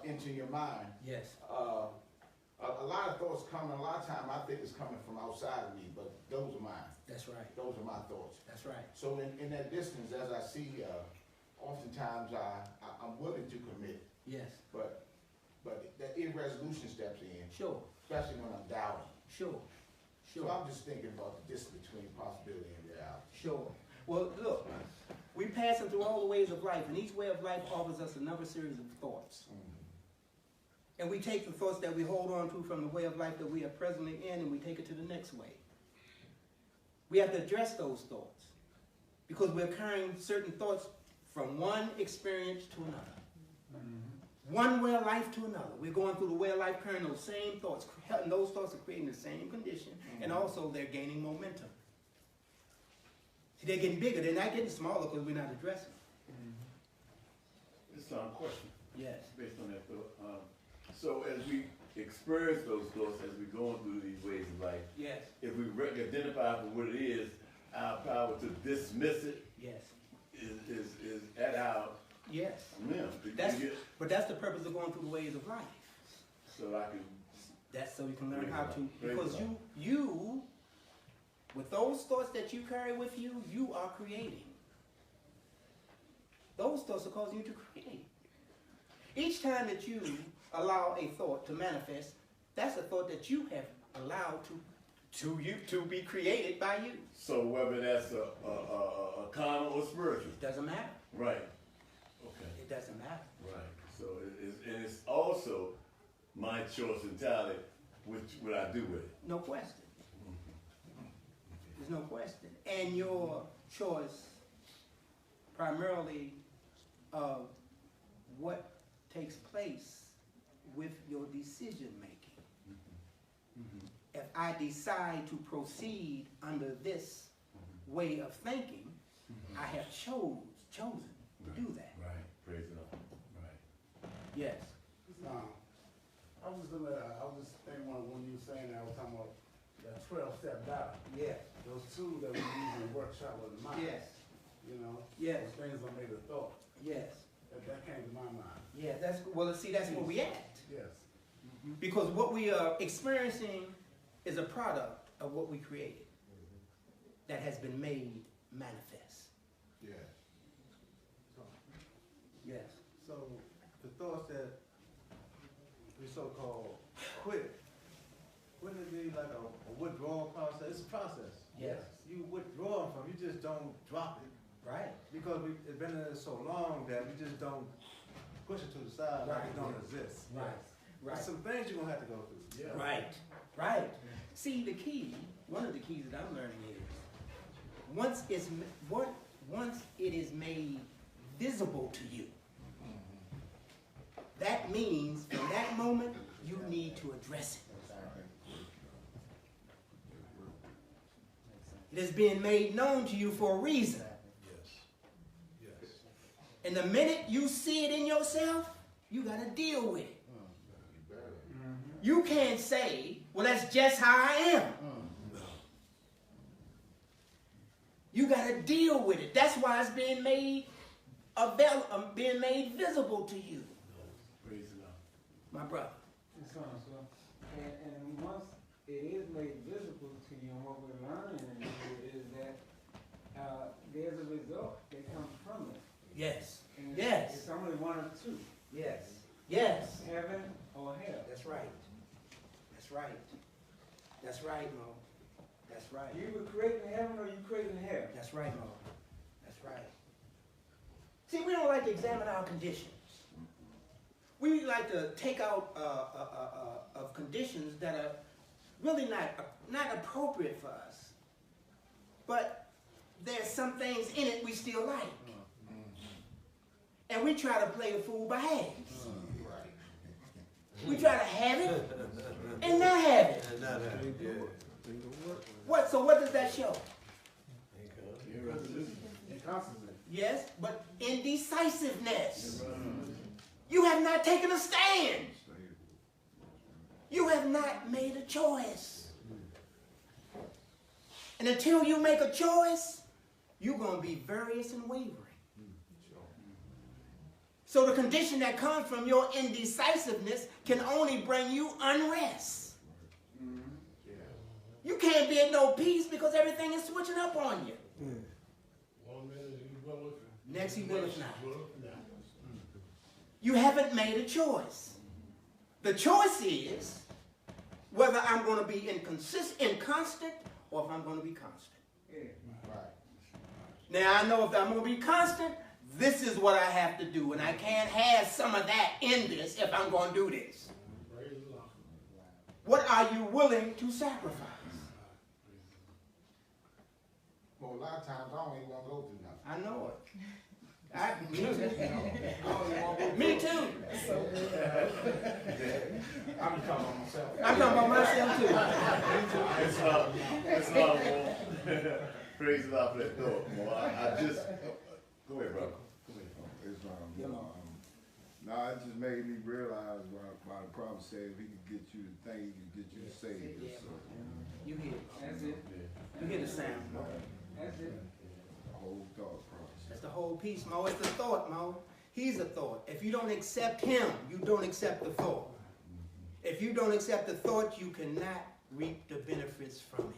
into your mind.
Yes.
A lot of thoughts come, and a lot of time I think it's coming from outside of me, but those are mine.
That's right.
Those are my thoughts.
That's right.
So in that distance, as I see, oftentimes I'm willing to commit,
Yes.
but that irresolution steps in,
Sure.
especially when I'm doubting.
Sure.
So
Sure.
I'm just thinking about the distance between possibility and reality.
Sure. Well, look, we're passing through all the ways of life, and each way of life offers us another series of thoughts. And we take the thoughts that we hold on to from the way of life that we are presently in, and we take it to the next way. We have to address those thoughts, because we're carrying certain thoughts from one experience to another. One way of life to another. We're going through the way of life carrying those same thoughts, and those thoughts are creating the same condition, and also they're gaining momentum. See, they're getting bigger. They're not getting smaller because we're not addressing them.
It's a question
Yes.
based on that thought. So as we experience those thoughts, as we're going through these ways of life,
Yes.
if we identify for what it is, our power to dismiss it
Yes.
is at our
Yes.
whim.
But that's the purpose of going through the ways of life.
So I can,
That's so you can learn how to,
Praise
because
God.
you, with those thoughts that you carry with you, you are creating. Those thoughts are causing you to create. Each time that you allow a thought to manifest, that's a thought that you have allowed to be created by you.
so whether that's a carnal or spiritual.
It doesn't matter.
Right. Okay.
It doesn't matter.
Right. So it's also my choice entirely what I do with it.
No question. There's no question. And your choice primarily of what takes place with your decision making. If I decide to proceed under this way of thinking, I have chosen to do that.
Right. Praise the Lord. Right.
Yes.
I was just thinking when you were saying that, I was talking about that 12-step diet.
Yes.
Those two that we use in the workshop with the mind.
Yes.
You know?
Yes.
Those things are made of thought.
Yes.
That came to my mind.
Yeah, that's well. See, that's where we at.
Yes.
Because what we are experiencing is a product of what we created that has been made manifest.
Yeah.
Yes.
So the thoughts that we so-called quit, wouldn't it be like a withdrawal process? It's a process.
Yes.
You withdraw from, you just don't drop it.
Right.
Because it's been in there so long that we just don't push it to the side like it don't exist.
Right.
There's some things you're gonna have to go through.
Yeah.
Right. Right. See, the key, one of the keys that I'm learning is once it is made visible to you, that means from that moment you need to address it. It is being made known to you for a reason.
Yes. Yes.
And the minute you see it in yourself, you got to deal with it. You can't say, well, that's just how I am. You got to deal with it. That's why it's being made being made visible to you.
Praise the Lord.
My brother.
So, and once it is made visible to you, and what we're learning is that there's a result that comes from it.
Yes.
And
Yes.
It's only one of two,
Yes. Yes.
heaven or hell.
That's right. That's right. That's right, Mo. That's right.
You either creating heaven or you creating hell.
That's right, Mo. That's right. See, we don't like to examine our conditions. We like to take out of conditions that are really not appropriate for us. But there's some things in it we still like. And we try to play a fool by halves. We try to have it and not have it. So what does that show? Yes, but indecisiveness. You have not taken a stand. You have not made a choice. And until you make a choice, you're going to be various and wavering. So the condition that comes from your indecisiveness can only bring you unrest. You can't be at no peace because everything is switching up on you. Next he willeth not. You haven't made a choice. The choice is whether I'm going to be inconstant or if I'm going to be constant. Now I know if I'm going to be constant, this is what I have to do, and I can't have some of that in this if I'm going to do this. What are you willing to sacrifice?
Well, a lot of times I don't even want to go through nothing.
I know it. Me too.
I'm talking about myself.
I'm talking about myself too.
It's not more. Praise the Lord for that thought. More. I just go ahead, brother. Go ahead.
No, it just made me realize why the prophet said if he could get you to think, he could get you to say it. So,
You hear it.
That's it.
You hear the sound, Mo.
That's it.
the whole thought process.
That's the whole piece, Mo. It's the thought, Mo. He's a thought. If you don't accept him, you don't accept the thought. If you don't accept the thought, you cannot reap the benefits from it.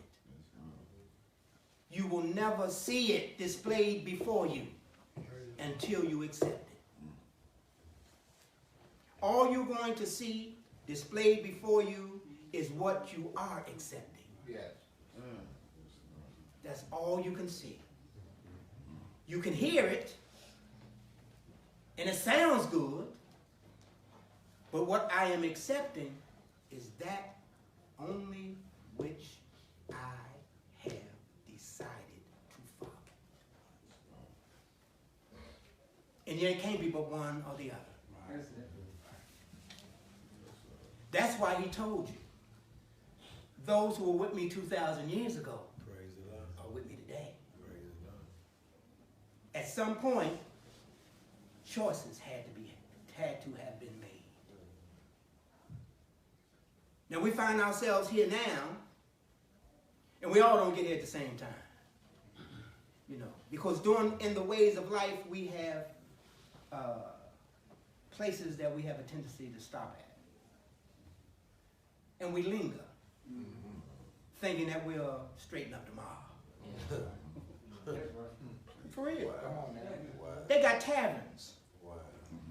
You will never see it displayed before you until you accept it. All you're going to see displayed before you is what you are accepting.
Yes.
That's all you can see. You can hear it, and it sounds good, but what I am accepting is that only which I have decided. And there can't be but one or the other.
That's it.
That's why he told you. Those who were with me 2,000 years ago
Praise the Lord.
are with me today.
Praise the Lord.
At some point, choices had to have been made. Now we find ourselves here now, and we all don't get here at the same time. You know, because in the ways of life, we have places that we have a tendency to stop at. And we linger, thinking that we'll straighten up tomorrow. For real. They got taverns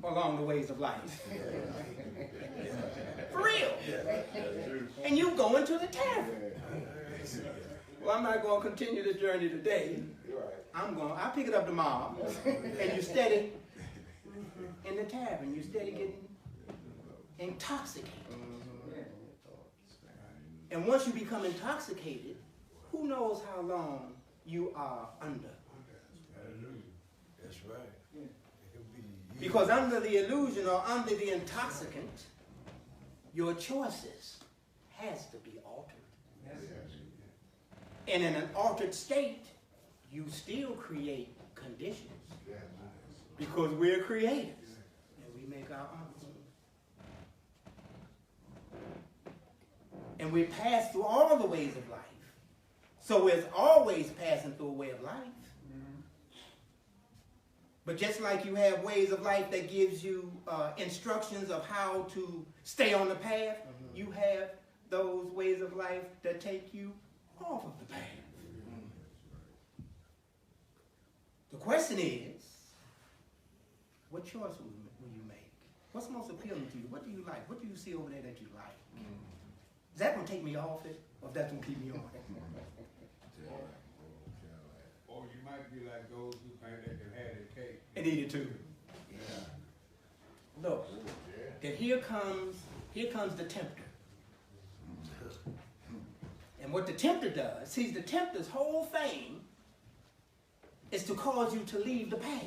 along the ways of life. For real. And you go into the tavern. Well, I'm not going to continue this journey today. I'll pick it up tomorrow. And you steady in the tavern. You steady getting intoxicated. And once you become intoxicated, who knows how long you are under?
That's right. It could be years.
Because under the illusion or under the intoxicant, your choices has to be altered. And in an altered state, you still create conditions. Because we're creators. And we make our own. And we pass through all the ways of life. So we're always passing through a way of life. But just like you have ways of life that gives you instructions of how to stay on the path, you have those ways of life that take you off of the path. The question is, what choice will you make? What's most appealing to you? What do you like? What do you see over there that you like? Is that going to take me off it, or is that going to keep me on it?
Or you might be like those who think they can have their cake.
And eat it too. Look, that here comes the tempter. And what the tempter does, see, the tempter's whole thing is to cause you to leave the path.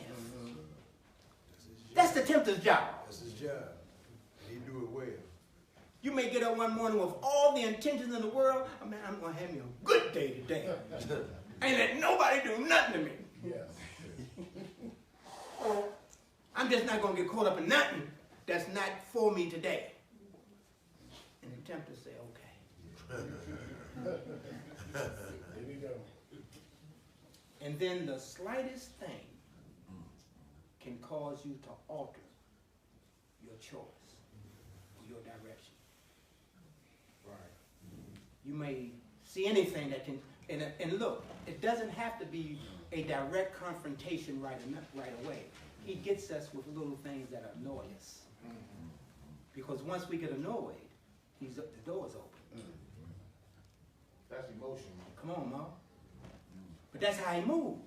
That's the tempter's job.
That's his job. He do it well.
You may get up one morning with all the intentions in the world. I mean, I'm going to have me a good day today. Ain't let nobody do nothing to me. I'm just not going to get caught up in nothing that's not for me today. And the tempter say, okay. And then the slightest thing can cause you to alter your choice, your direction. You may see anything that can, and look, it doesn't have to be a direct confrontation right away. He gets us with little things that annoy us. Because once we get annoyed, the door's open.
That's emotion.
Come on, Mo. But that's how he moves.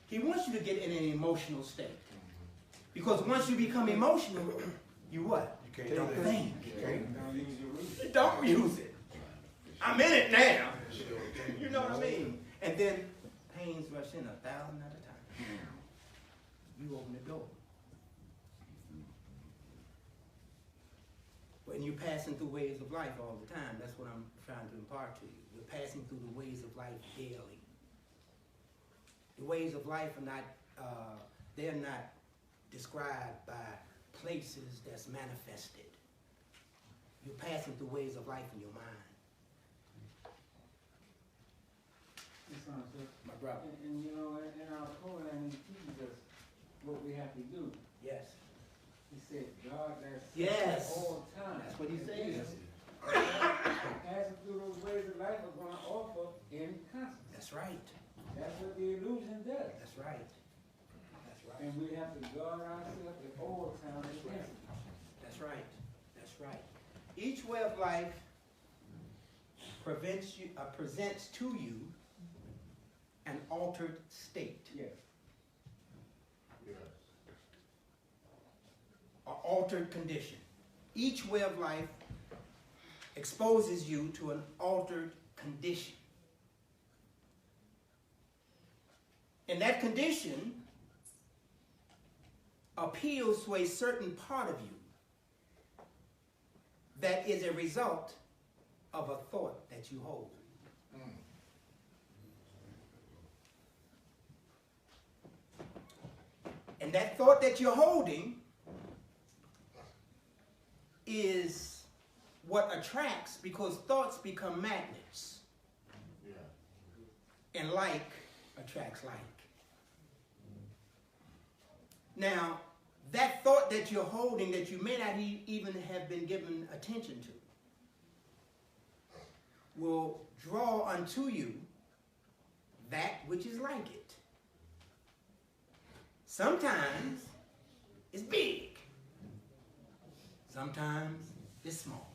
He wants you to get in an emotional state. Because once you become emotional, you what?
You can't
don't
do that.
think.
Don't use your reason.
You don't use it. I'm in it now. You know what I mean? And then pains rush in 1,000 at a time. You open the door. When you're passing through ways of life all the time, that's what I'm trying to impart to you. You're passing through the ways of life daily. The ways of life are not, they're not described by places that's manifested. You're passing through ways of life in your mind. My brother.
And you know, in our program, he teaches us what we have to do.
Yes.
He said, God, that's
Yes.
all time.
That's what he says.
Passing through those ways of life are going to offer any consequence.
That's right.
That's what the illusion does.
That's right. That's right.
And we have to guard ourselves at all times against it.
That's right. That's right. Each way of life presents to you an altered state.
Yes.
An altered condition. Each way of life exposes you to an altered condition. And that condition appeals to a certain part of you that is a result of a thought that you hold. And that thought that you're holding is what attracts, because thoughts become magnets. Yeah. And like attracts like. Now, that thought that you're holding that you may not even have been given attention to will draw unto you that which is like it. Sometimes it's big. Sometimes it's small.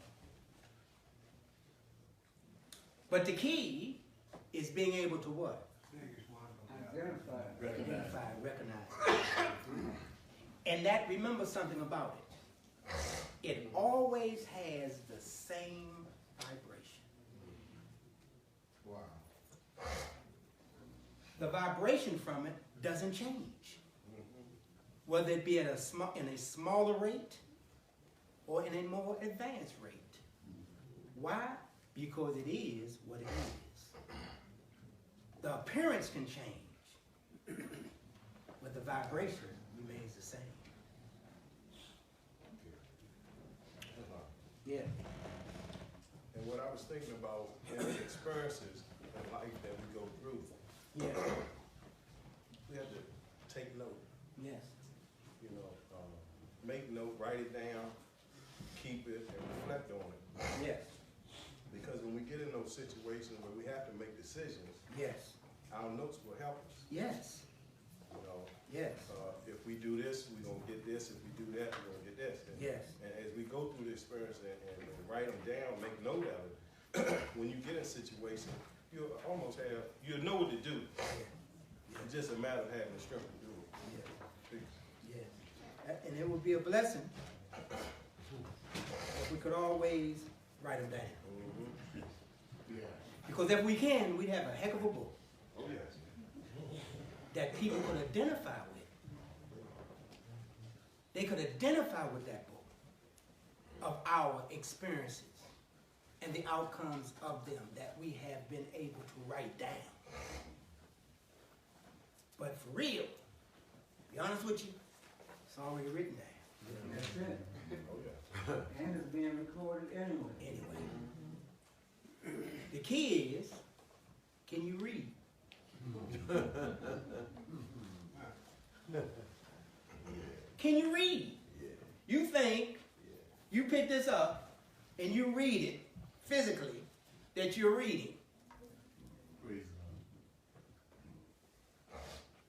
But the key is being able to what? Identify, recognize. And that, remember something about it. It always has the same vibration.
Wow.
The vibration from it doesn't change. Whether it be at in a smaller rate or in a more advanced rate. Why? Because it is what it is. The appearance can change, but the vibration remains the same. Yeah.
And what I was thinking about in the experiences in life that we go through,
Yeah.
we have to take note.
Yes.
You know, make note, write it down, keep it, and reflect on it.
Yes.
Because when we get in those situations where we have to make decisions,
Yes.
our notes will help us.
Yes.
You know,
Yes.
if we do this, we're gonna get this. If we do that, we're gonna get this. And,
Yes.
and as we go through the experience and write them down, make note of it, when you get in situations, you'll almost you'll know what to do. It's just a matter of having the strength to do it.
Yes. And it would be a blessing if we could always write them down.
Yeah.
Because if we can, we'd have a heck of a book
Oh yes.
that people could identify with. They could identify with that book of our experiences and the outcomes of them that we have been able to write down. But for real, to be honest with you, it's already written down.
That's it.
Oh yeah.
And it's being recorded anyway.
Anyway, the key is, can you read? Can you read? You think you pick this up and you read it physically, that you're reading.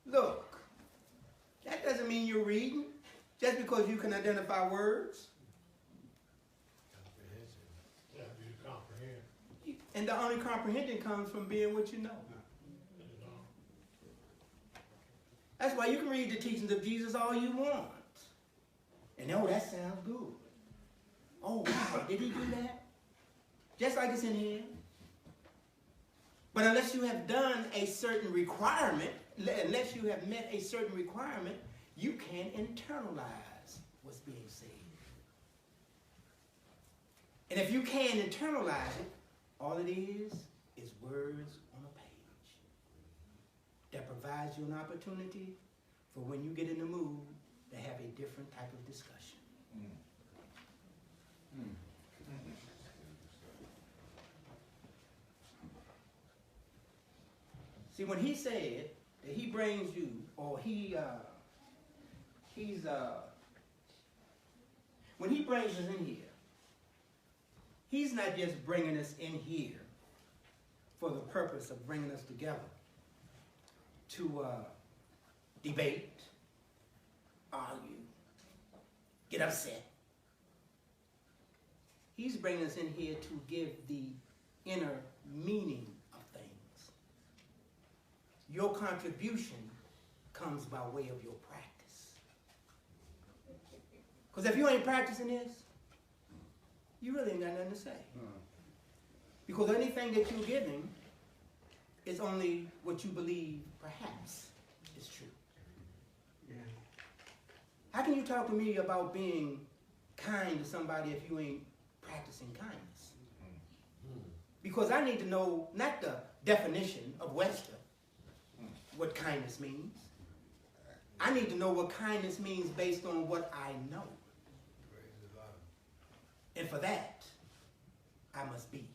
Look, that doesn't mean you're reading just because you can identify words. And the only comprehension comes from being what you know. That's why you can read the teachings of Jesus all you want. And oh, that sounds good. Oh, wow, did he do that? Just like it's in here. But unless you have done a certain requirement, unless you have met a certain requirement, you can't internalize what's being said. And if you can't internalize it, all it is words on a page that provides you an opportunity for when you get in the mood to have a different type of discussion. See, when he said that he brings you, or when he brings us in here, he's not just bringing us in here for the purpose of bringing us together to debate, argue, get upset. He's bringing us in here to give the inner meaning of things. Your contribution comes by way of your practice. Because if you ain't practicing this, you really ain't got nothing to say. Because anything that you're giving is only what you believe perhaps is true.
Yeah.
How can you talk to me about being kind to somebody if you ain't practicing kindness? Because I need to know not the definition of Webster, what kindness means. I need to know what kindness means based on what I know. And for that, I must be.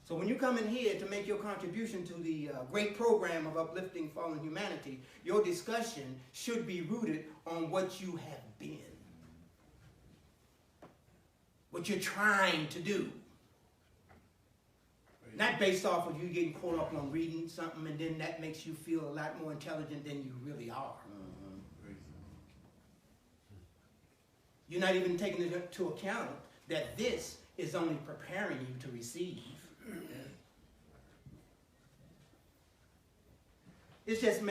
So when you come in here to make your contribution to the great program of uplifting fallen humanity, your discussion should be rooted on what you have been. What you're trying to do. Not based off of you getting caught up on reading something and then that makes you feel a lot more intelligent than you really are. You're not even taking into account that this is only preparing you to receive. It's just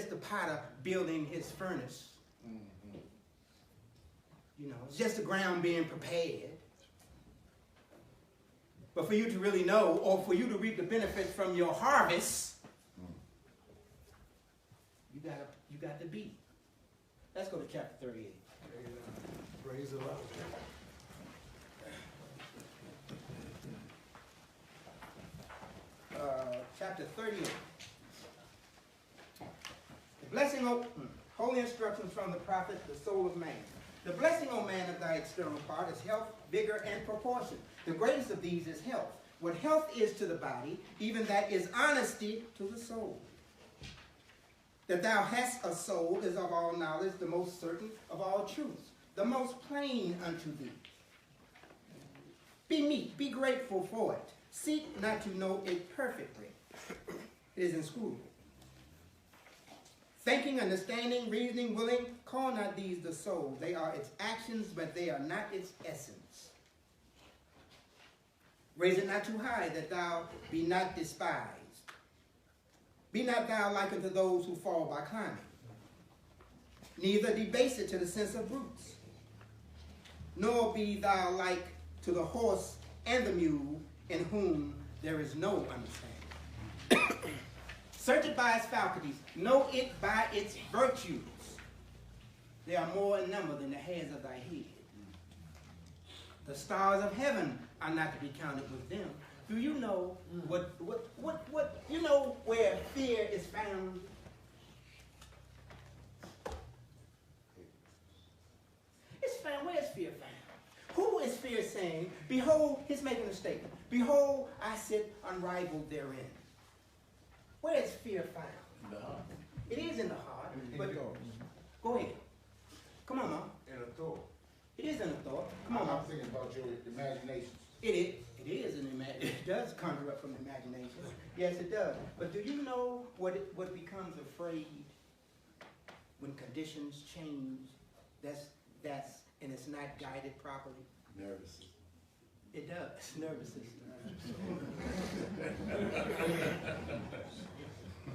the potter building his furnace. You know, it's just the ground being prepared. But for you to really know, or for you to reap the benefits from your harvest, you got to be. Let's go to chapter 38.
Praise the Lord.
Chapter 38. The blessing of holy instructions from the prophet, the soul of man. The blessing, O man, of thy external part is health, vigor, and proportion. The greatest of these is health. What health is to the body, even that is honesty to the soul. That thou hast a soul is of all knowledge the most certain of all truths, the most plain unto thee. Be meek, be grateful for it. Seek not to know it perfectly. It is inscrutable. Thinking, understanding, reasoning, willing, call not these the soul. They are its actions, but they are not its essence. Raise it not too high, that thou be not despised. Be not thou like unto those who fall by climbing. Neither debase it to the sense of brutes. Nor be thou like to the horse and the mule, in whom there is no understanding. Search it by its faculties. Know it by its virtues. They are more in number than the hairs of thy head. The stars of heaven are not to be counted with them. Do you know you know where fear is found? It's found. Where is fear found? Who is fear saying? Behold, he's making a statement. Behold, I sit unrivaled therein. Where is fear found?
In the heart.
It is in the heart. But go ahead. Come on, Mom.
In a thought.
It is in the thought. Come on, Mom.
I'm thinking about your imagination.
It is an imagination. It does conjure up from the imagination. Yes, it does. But do you know what becomes afraid when conditions change? And it's not guided properly.
Nervous system.
It does. Nervous system.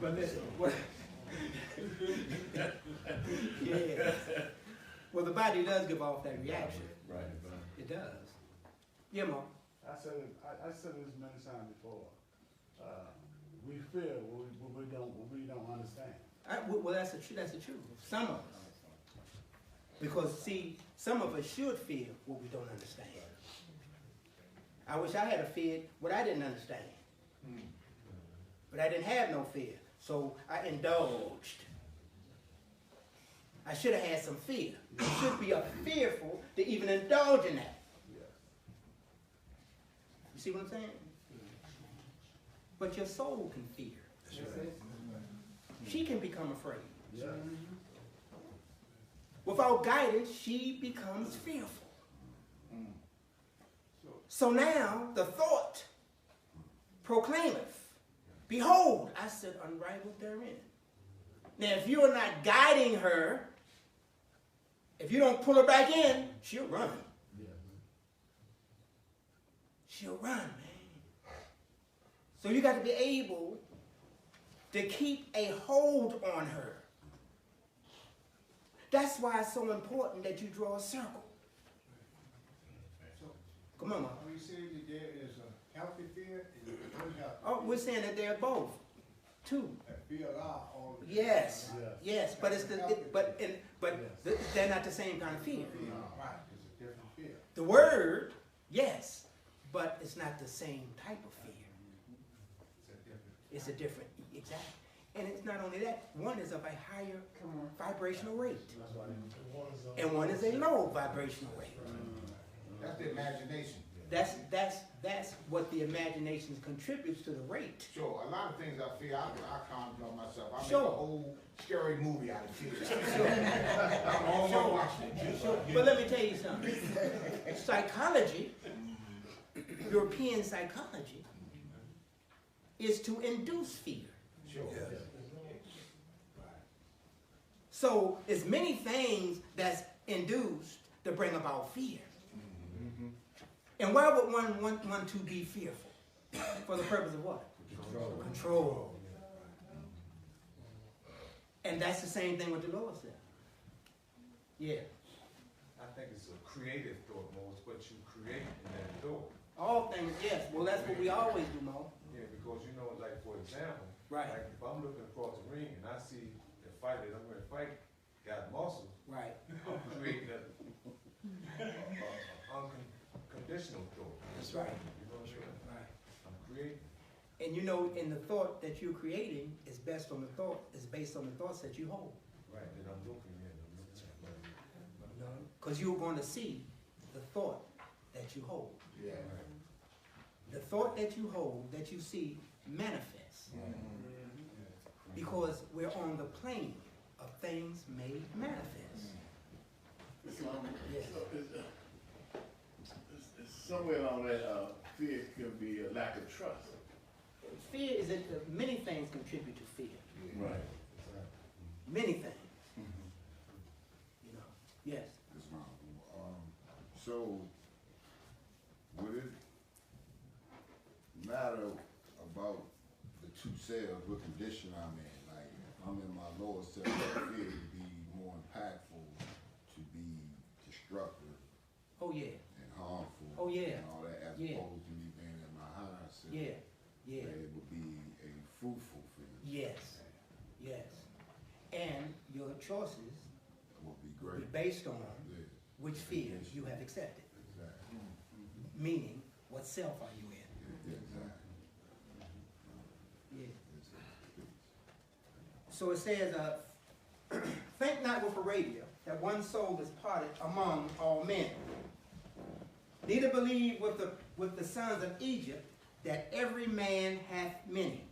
But listen, yeah. Well, the body does give off that reaction.
Right.
It does. Yeah, Mom.
I said this many times before. We fear what we don't understand.
Well, that's the truth. Some of us. Because, see, some of us should fear what we don't understand. I wish I had a fear what I didn't understand. But I didn't have no fear. So I indulged. I should have had some fear. You should be fearful to even indulge in that. You see what I'm saying? But your soul can fear. She can become afraid.
Yeah.
Without guidance, she becomes fearful. So now the thought proclaimeth, behold, I sit unrivaled therein. Now if you're not guiding her, if you don't pull her back in, she'll run. She'll run, man. So you got to be able to keep a hold on her. That's why it's so important that you draw a circle. Come on, Mom.
Are you saying that there is a healthy fear and an unhealthy?
Oh, we're saying that they're both too.
That feel out all the
Yes,
Yes.
yes, but it's they're not the same kind of fear.
Right, it's a different feel.
The word, yes, but it's not the same type of fear.
It's a different.
It's a different, exactly. And it's not only that, one is of a higher vibrational rate, and one is a low vibrational rate.
That's the imagination.
That's what the imagination contributes to the rate.
Sure, a lot of things I feel, I conjure myself. I make
Sure.
a whole scary movie out of it. I'm almost watching it.
But let me tell you something. Psychology, European psychology, is to induce fear.
Sure.
So there's many things that's induced to bring about fear. And why would one want to be fearful? For the purpose of what? Control. And that's the same thing with the Lord said. Yeah.
I think it's a creative thought, Mo. It's what you create in that thought.
All things, yes. Well, that's what we always do, Mo.
Yeah, because you know, like for example,
Right.
like if I'm looking across the ring and I see the fight that I'm going to fight got muscles,
Right.
I'm creating an unconditional thought.
That's right.
You know what I'm saying?
Right.
I'm creating.
And you know, in the thought that you're creating is based on the thoughts that you hold.
Right, that I'm looking at.
Because you're going to see the thought that you hold.
Yeah.
The thought that you hold, that you see, manifests. Because we're on the plane of things made manifest. Yes.
Somewhere along that, fear can be a lack of trust.
Fear is that many things contribute to fear.
Right.
Many things. You know. Yes.
Yes, ma'am. So, would it matter about the two cells, what condition I'm in? Like, if I'm in my lower cell, would fear to be more impactful, to be destructive
Oh yeah.
and harmful.
Oh, yeah.
And all that, as
Yeah.
opposed to me being in my higher cell.
Yeah. Yeah.
Where it would be a fruitful fear.
Yes. Yes. And your choices
Would be
will be
great.
based on
Yeah.
which fears you have accepted.
Exactly.
Meaning, what self are you in?
Yeah, exactly.
Yeah.
Exactly.
So it says, think not with Arabia that one soul is parted among all men. Neither believe with the sons of Egypt that every man hath many.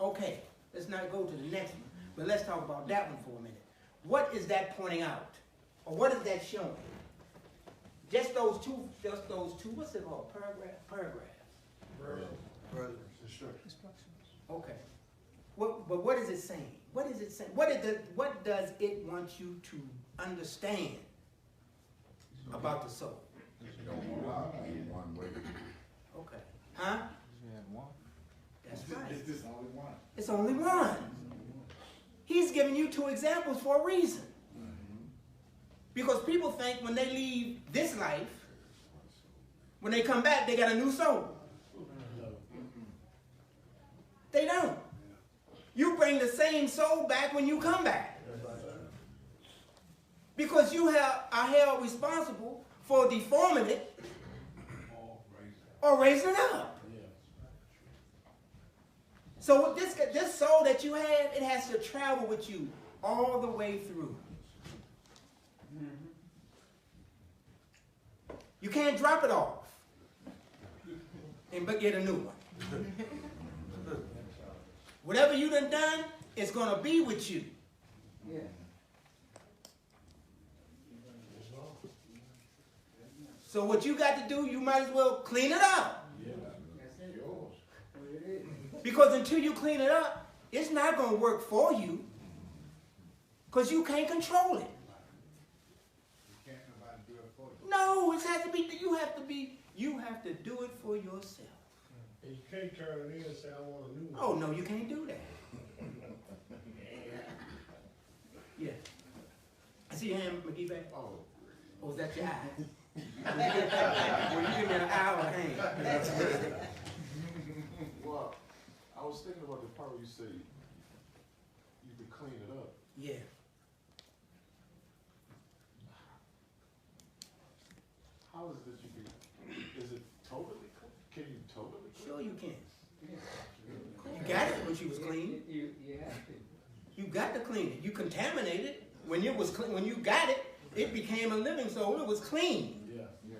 Okay, let's not go to the next one, but let's talk about that one for a minute. What is that pointing out? Or what is that showing? Just those two, what's it called? Paragraphs. Okay. But what is it saying? What is it saying? What does it want you to understand about the soul?
Don't allow it in one way.
Okay. Huh? That's right.
It's just only one.
It's only one. He's giving you two examples for a reason. Because people think when they leave this life, when they come back, they got a new soul. They don't. You bring the same soul back when you come back. Because you are held responsible for deforming it or raising it up. So with this soul that you have, it has to travel with you all the way through. You can't drop it off and get a new one. Whatever you done, it's going to be with you.
Yeah.
So what you got to do, you might as well clean it up.
That's it. What it is.
Because until you clean it up, it's not going to work for you. Because you can't control it.
Can't nobody do it for you.
No, it has to be, you have to do it for yourself.
And you can't turn it in and say, I want a new one.
Oh, no, you can't do that. Yeah. I see your hand, McGee, back.
Oh,
Or was that your eye? Well, you give me an eye or a hand.
Well, I was thinking about the part where you say
clean it up.
Yeah.
How is it that you can, is it totally clean? Can you totally clean?
Sure you can. You got it when she was clean.
You have to.
You got to clean it. You contaminated it. When you got it, it became a living soul. It was clean.
Yeah.
Yeah.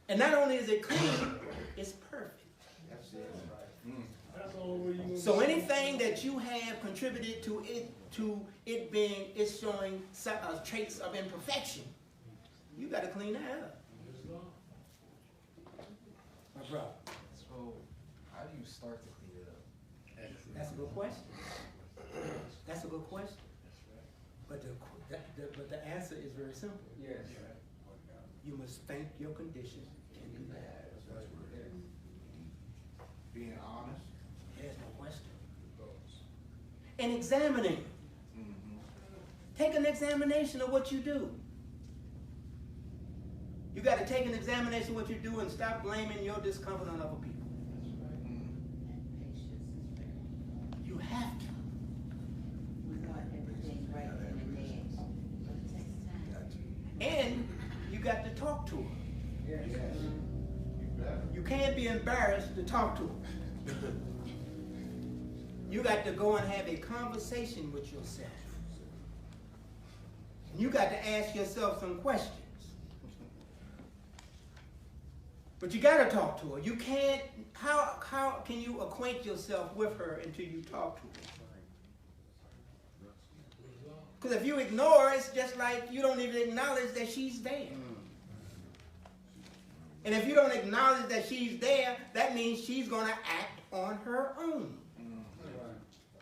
And not only is it clean, it's perfect.
That's it, right.
That's the only way you
So anything that you have contributed to it being, it's showing traits of imperfection, you got to clean that up. My brother.
So, how do you start to clean it up?
That's a good question. That's a good question. But the answer is very simple.
Yes.
You must think your condition can be bad.
Being honest.
There's no question. And examining.
Mm-hmm.
Take an examination of what you do. You got to take an examination of what you do and stop blaming your discomfort on other people. You have to. And you got to talk to her.
Yes.
You can't be embarrassed to talk to her. You got to go and have a conversation with yourself. And you got to ask yourself some questions. But you got to talk to her. You can't, how can you acquaint yourself with her until you talk to her? Because if you ignore, it's just like you don't even acknowledge that she's there. And if you don't acknowledge that she's there, that means she's going to act on her own.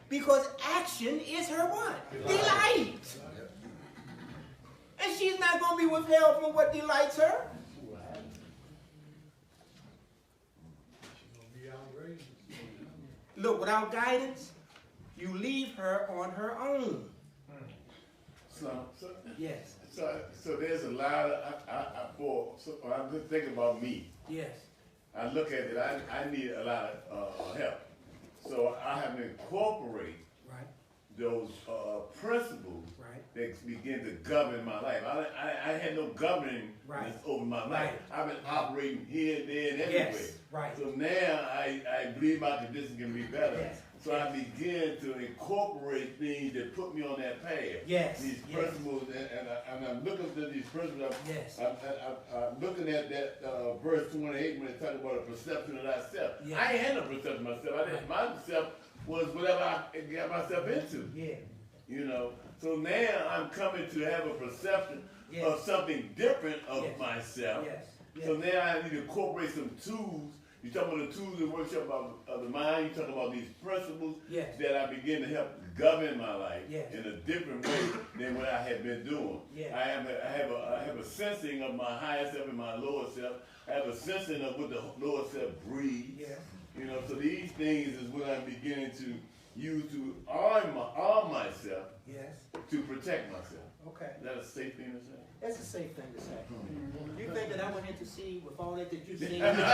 Because action is her what? Delight. And she's not going to be withheld from what delights her. Look, without guidance, you leave her on her own. Yes.
So there's a lot of, I'm just thinking about me.
Yes.
I look at it, I need a lot of help. So I have to incorporate
Right.
those principles
Right.
that begin to govern my life. I had no governing
Right.
over my life.
Right.
I've been operating here and there and everywhere.
Yes. Right.
So now I believe my condition can be better.
Yes.
So I begin to incorporate things that put me on that path.
Yes.
These
Yes.
principles, and I'm looking at these principles.
Yes.
I'm looking at that verse 28 when it talks about a perception of thyself.
Yeah.
I ain't had no perception of myself. Myself was whatever I got myself into.
Yeah.
You know. So now I'm coming to have a perception
Yes.
of something different of
Yes.
myself.
Yes. Yes.
So now I need to incorporate some tools. You talk about the tools and workshop of the mind. You talk about these principles
Yes.
that I begin to help govern my life
Yes.
in a different way than what I had been doing.
Yes.
I have a sensing of my higher self and my lower self. I have a sensing of what the lower self breathes.
Yes.
You know, so these things is what I'm beginning to use to arm myself
Yes.
to protect myself.
Okay.
Is that a safe thing to say?
That's a safe thing to say. You think that I went into sea with all that you've seen?
I mean,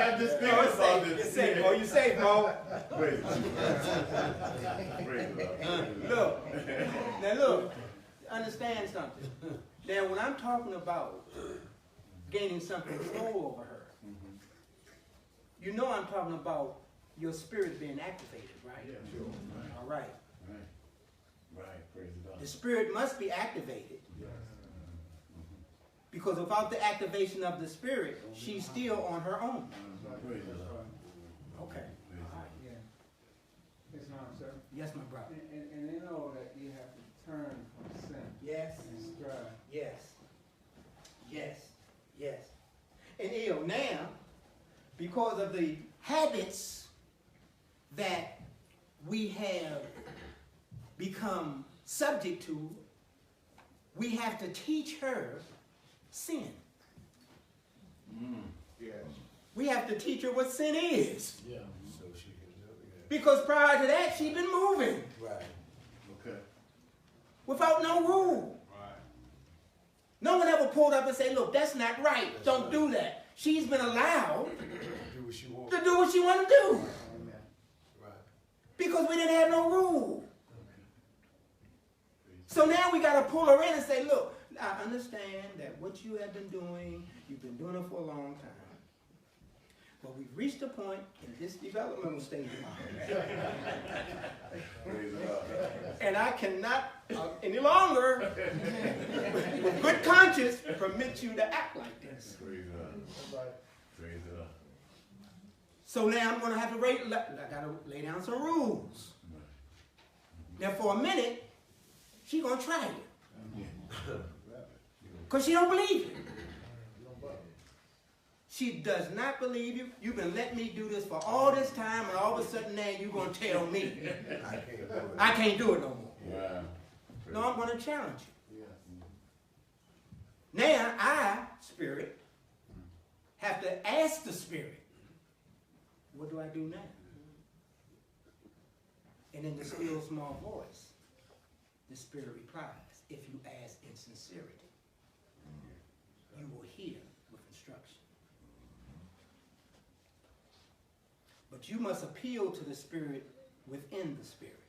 I'm just thinking about this.
You're safe, bro. You're safe, bro.
Praise God. Praise God.
Look. Now look. Understand something. Now when I'm talking about gaining some control over her, you know I'm talking about your spirit being activated, right?
Yeah, sure.
All right.
Right, praise God.
The spirit must be activated. Because without the activation of the spirit, she's still on her own.
Praise God.
Okay.
Yeah. Yes, ma'am, sir.
Yes, my brother.
And they know that you have to turn from sin
Yes.
and strive.
Yes. Yes. Yes. And now, because of the habits that we have become subject to, we have to teach her sin.
Yes.
We have to teach her what sin is.
Yeah.
So she can do it.
Because prior to that, she'd been moving
Right.
Okay.
without no rule.
Right.
No one ever pulled up and said, look, that's not right. Don't do that. She's been allowed
Do what she wants.
to do what she want to do.
Right.
Because we didn't have no rule. So now we got to pull her in and say, look, I understand that what you have been doing, you've been doing it for a long time. But we've reached a point in this developmental stage of our life. And I cannot any longer, with good conscience, permit you to act like this. So now I'm going to have to I got to lay down some rules. Now for a minute, she's going to try it. Because she don't believe you. She does not believe you. You've been letting me do this for all this time, and all of a sudden now you're going to tell me I can't do it no more.
Yeah.
No, I'm going to challenge you. Now I, Spirit, have to ask the Spirit, what do I do now? And in the still small voice, the Spirit replies, if you ask in sincerity, you will hear with instruction. But you must appeal to the Spirit within the Spirit.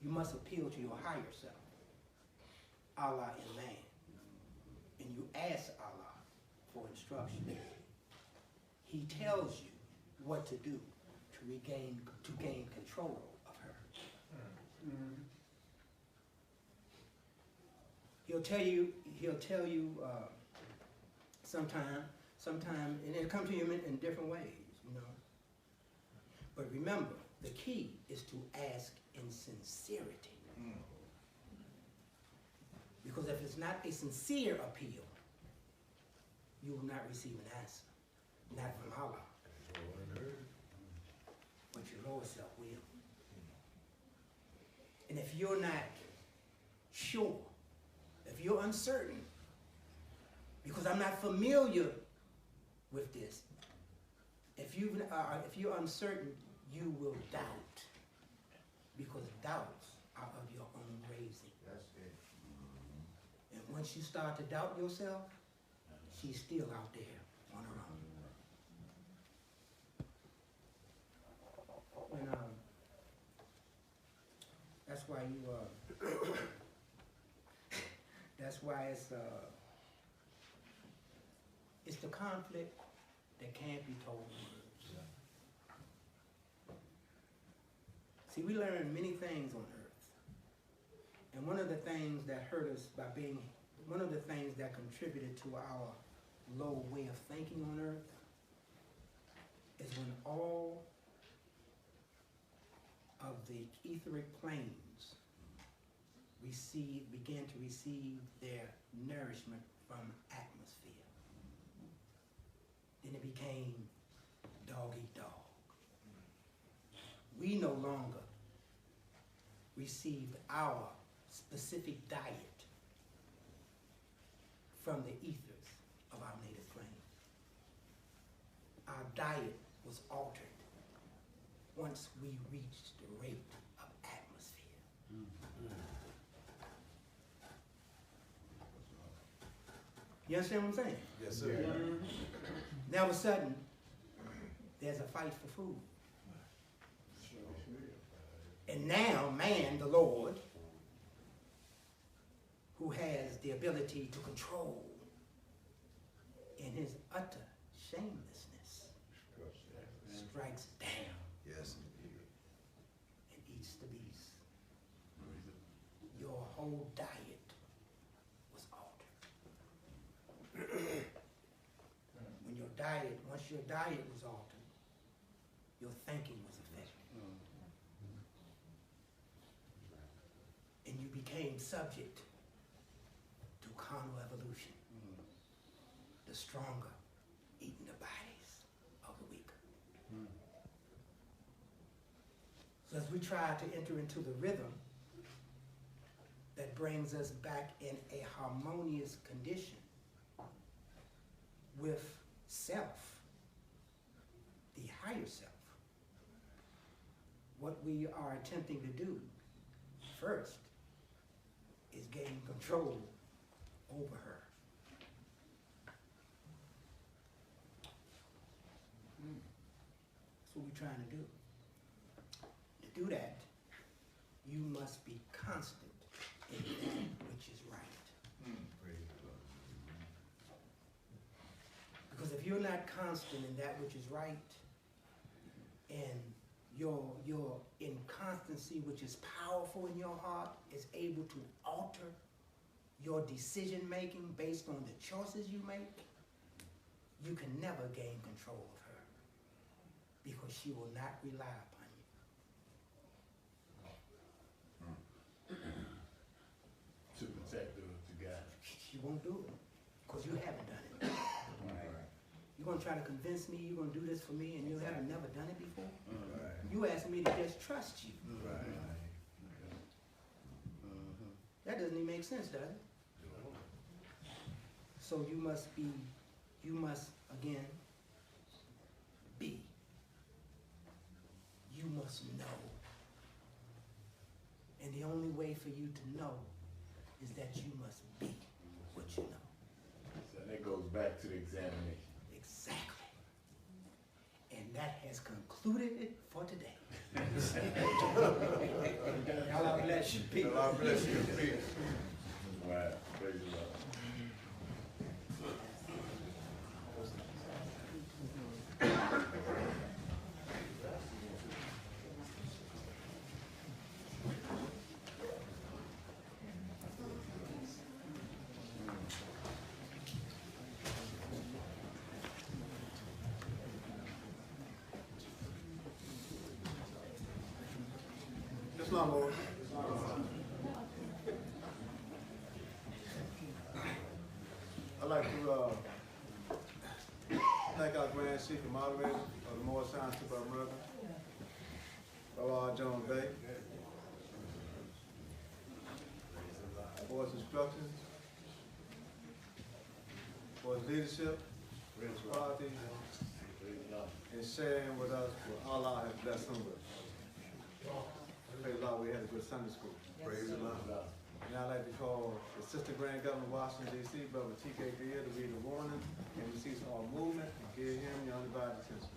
You must appeal to your higher self, Allah in man. And you ask Allah for instruction. He tells you what to do to gain control of her. He'll tell you sometime, and it'll come to you in different ways, you know. But remember, the key is to ask in sincerity. Because if it's not a sincere appeal, you will not receive an answer. Not from Allah. But your lower self will. And if you're not sure, if you're uncertain, because I'm not familiar with this, if you're uncertain, you will doubt. Because doubts are of your own raising.
That's it.
And once you start to doubt yourself, she's still out there on her own. And that's why that's why it's the conflict that can't be told in words. See, we learn many things on earth. And one of the things that hurt us one of the things that contributed to our low way of thinking on earth is when all of the etheric planes began to receive their nourishment from atmosphere. Then it became dog eat dog. We no longer received our specific diet from the ethers of our native plane. Our diet was altered once we reached the rate of atmosphere. You understand what I'm saying?
Yes, sir.
Now all of a sudden, there's a fight for food. And now man, the Lord, who has the ability to control in his utter shamelessness, strikes down
Yes,
and eats the beast. Your whole diet was altered. Once your diet was altered, your thinking was affected. And you became subject to carnal evolution. The stronger eating the bodies of the weaker. So as we try to enter into the rhythm that brings us back in a harmonious condition with self, the higher self, what we are attempting to do first is gain control over her. That's what we're trying to do. do that, you must be constant in that which is right. Because if you're not constant in that which is right, and your inconstancy, which is powerful in your heart, is able to alter your decision making based on the choices you make, you can never gain control of her because she will not rely upon you.
To protect her, to guide.
She won't do it because you haven't done it. You're going to try to convince me you're going to do this for me and you haven't never done it before? You asked me to just trust you. That doesn't even make sense, does it? So you must, again, be. You must know. And the only way for you to know is that you must be what you know.
So that goes back to the examination.
Exactly. And that has concluded it for today. God bless you, people.
God bless you. Peace.
Wow. Praise the Lord.
Islam, Lord. I'd like to thank our Grand Chief and moderator of the Moore Science Temple of America, Brother John Bay, for his instructions, for his leadership, quality, and sharing with us what Allah has blessed him with. Praise the Lord, we had a good Sunday school. Praise the Lord. And I'd like to call the Assistant Grand Governor of Washington, D.C., Brother T.K. Beard, to read the warning and to cease all movement and give him your undivided attention.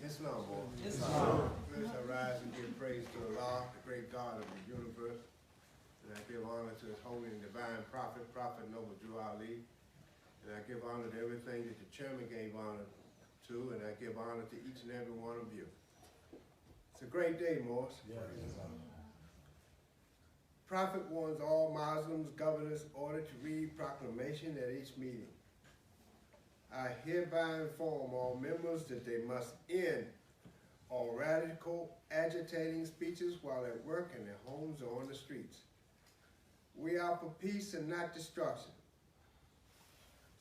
Islam, Lord.
Islam.
Let us arise and give praise to Allah, the great God of the universe. And I give honor to his holy and divine prophet, Prophet Noble Drew Ali. And I give honor to everything that the chairman gave honor to, and I give honor to each and every one of you. It's a great day, Morris. Prophet warns all Muslims, governors, ordered to read proclamation at each meeting. I hereby inform all members that they must end all radical, agitating speeches while at work in their homes or on the streets. We are for peace and not destruction.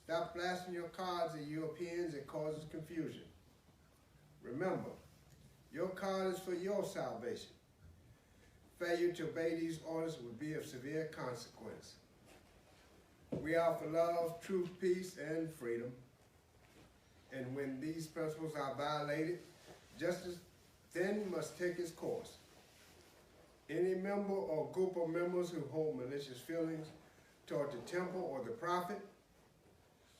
Stop flashing your cards at Europeans. It causes confusion. Remember, your card is for your salvation. Failure to obey these orders would be of severe consequence. We are for love, truth, peace, and freedom. And when these principles are violated, justice then must take its course. Any member or group of members who hold malicious feelings toward the temple or the prophet,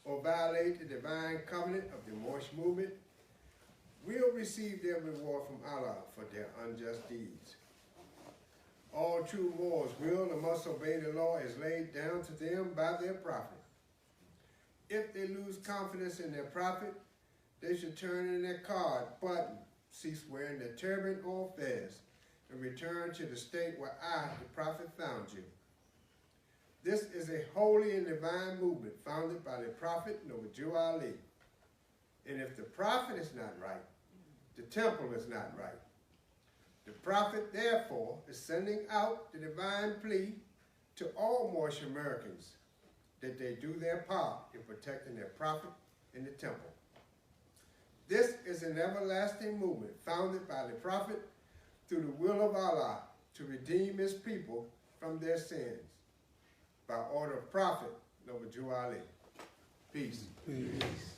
or violate the divine covenant of the Moorish movement, will receive their reward from Allah for their unjust deeds. All true Moors will and must obey the law as laid down to them by their prophet. If they lose confidence in their prophet, they should turn in their card button, cease wearing their turban or fez, and return to the state where I, the prophet, found you. This is a holy and divine movement founded by the prophet Noble Drew Ali. And if the prophet is not right, the temple is not right. The prophet, therefore, is sending out the divine plea to all Moorish Americans that they do their part in protecting their prophet and the temple. This is an everlasting movement founded by the prophet through the will of Allah to redeem his people from their sins by order of Prophet Noble Drew Ali.
Peace.
Peace.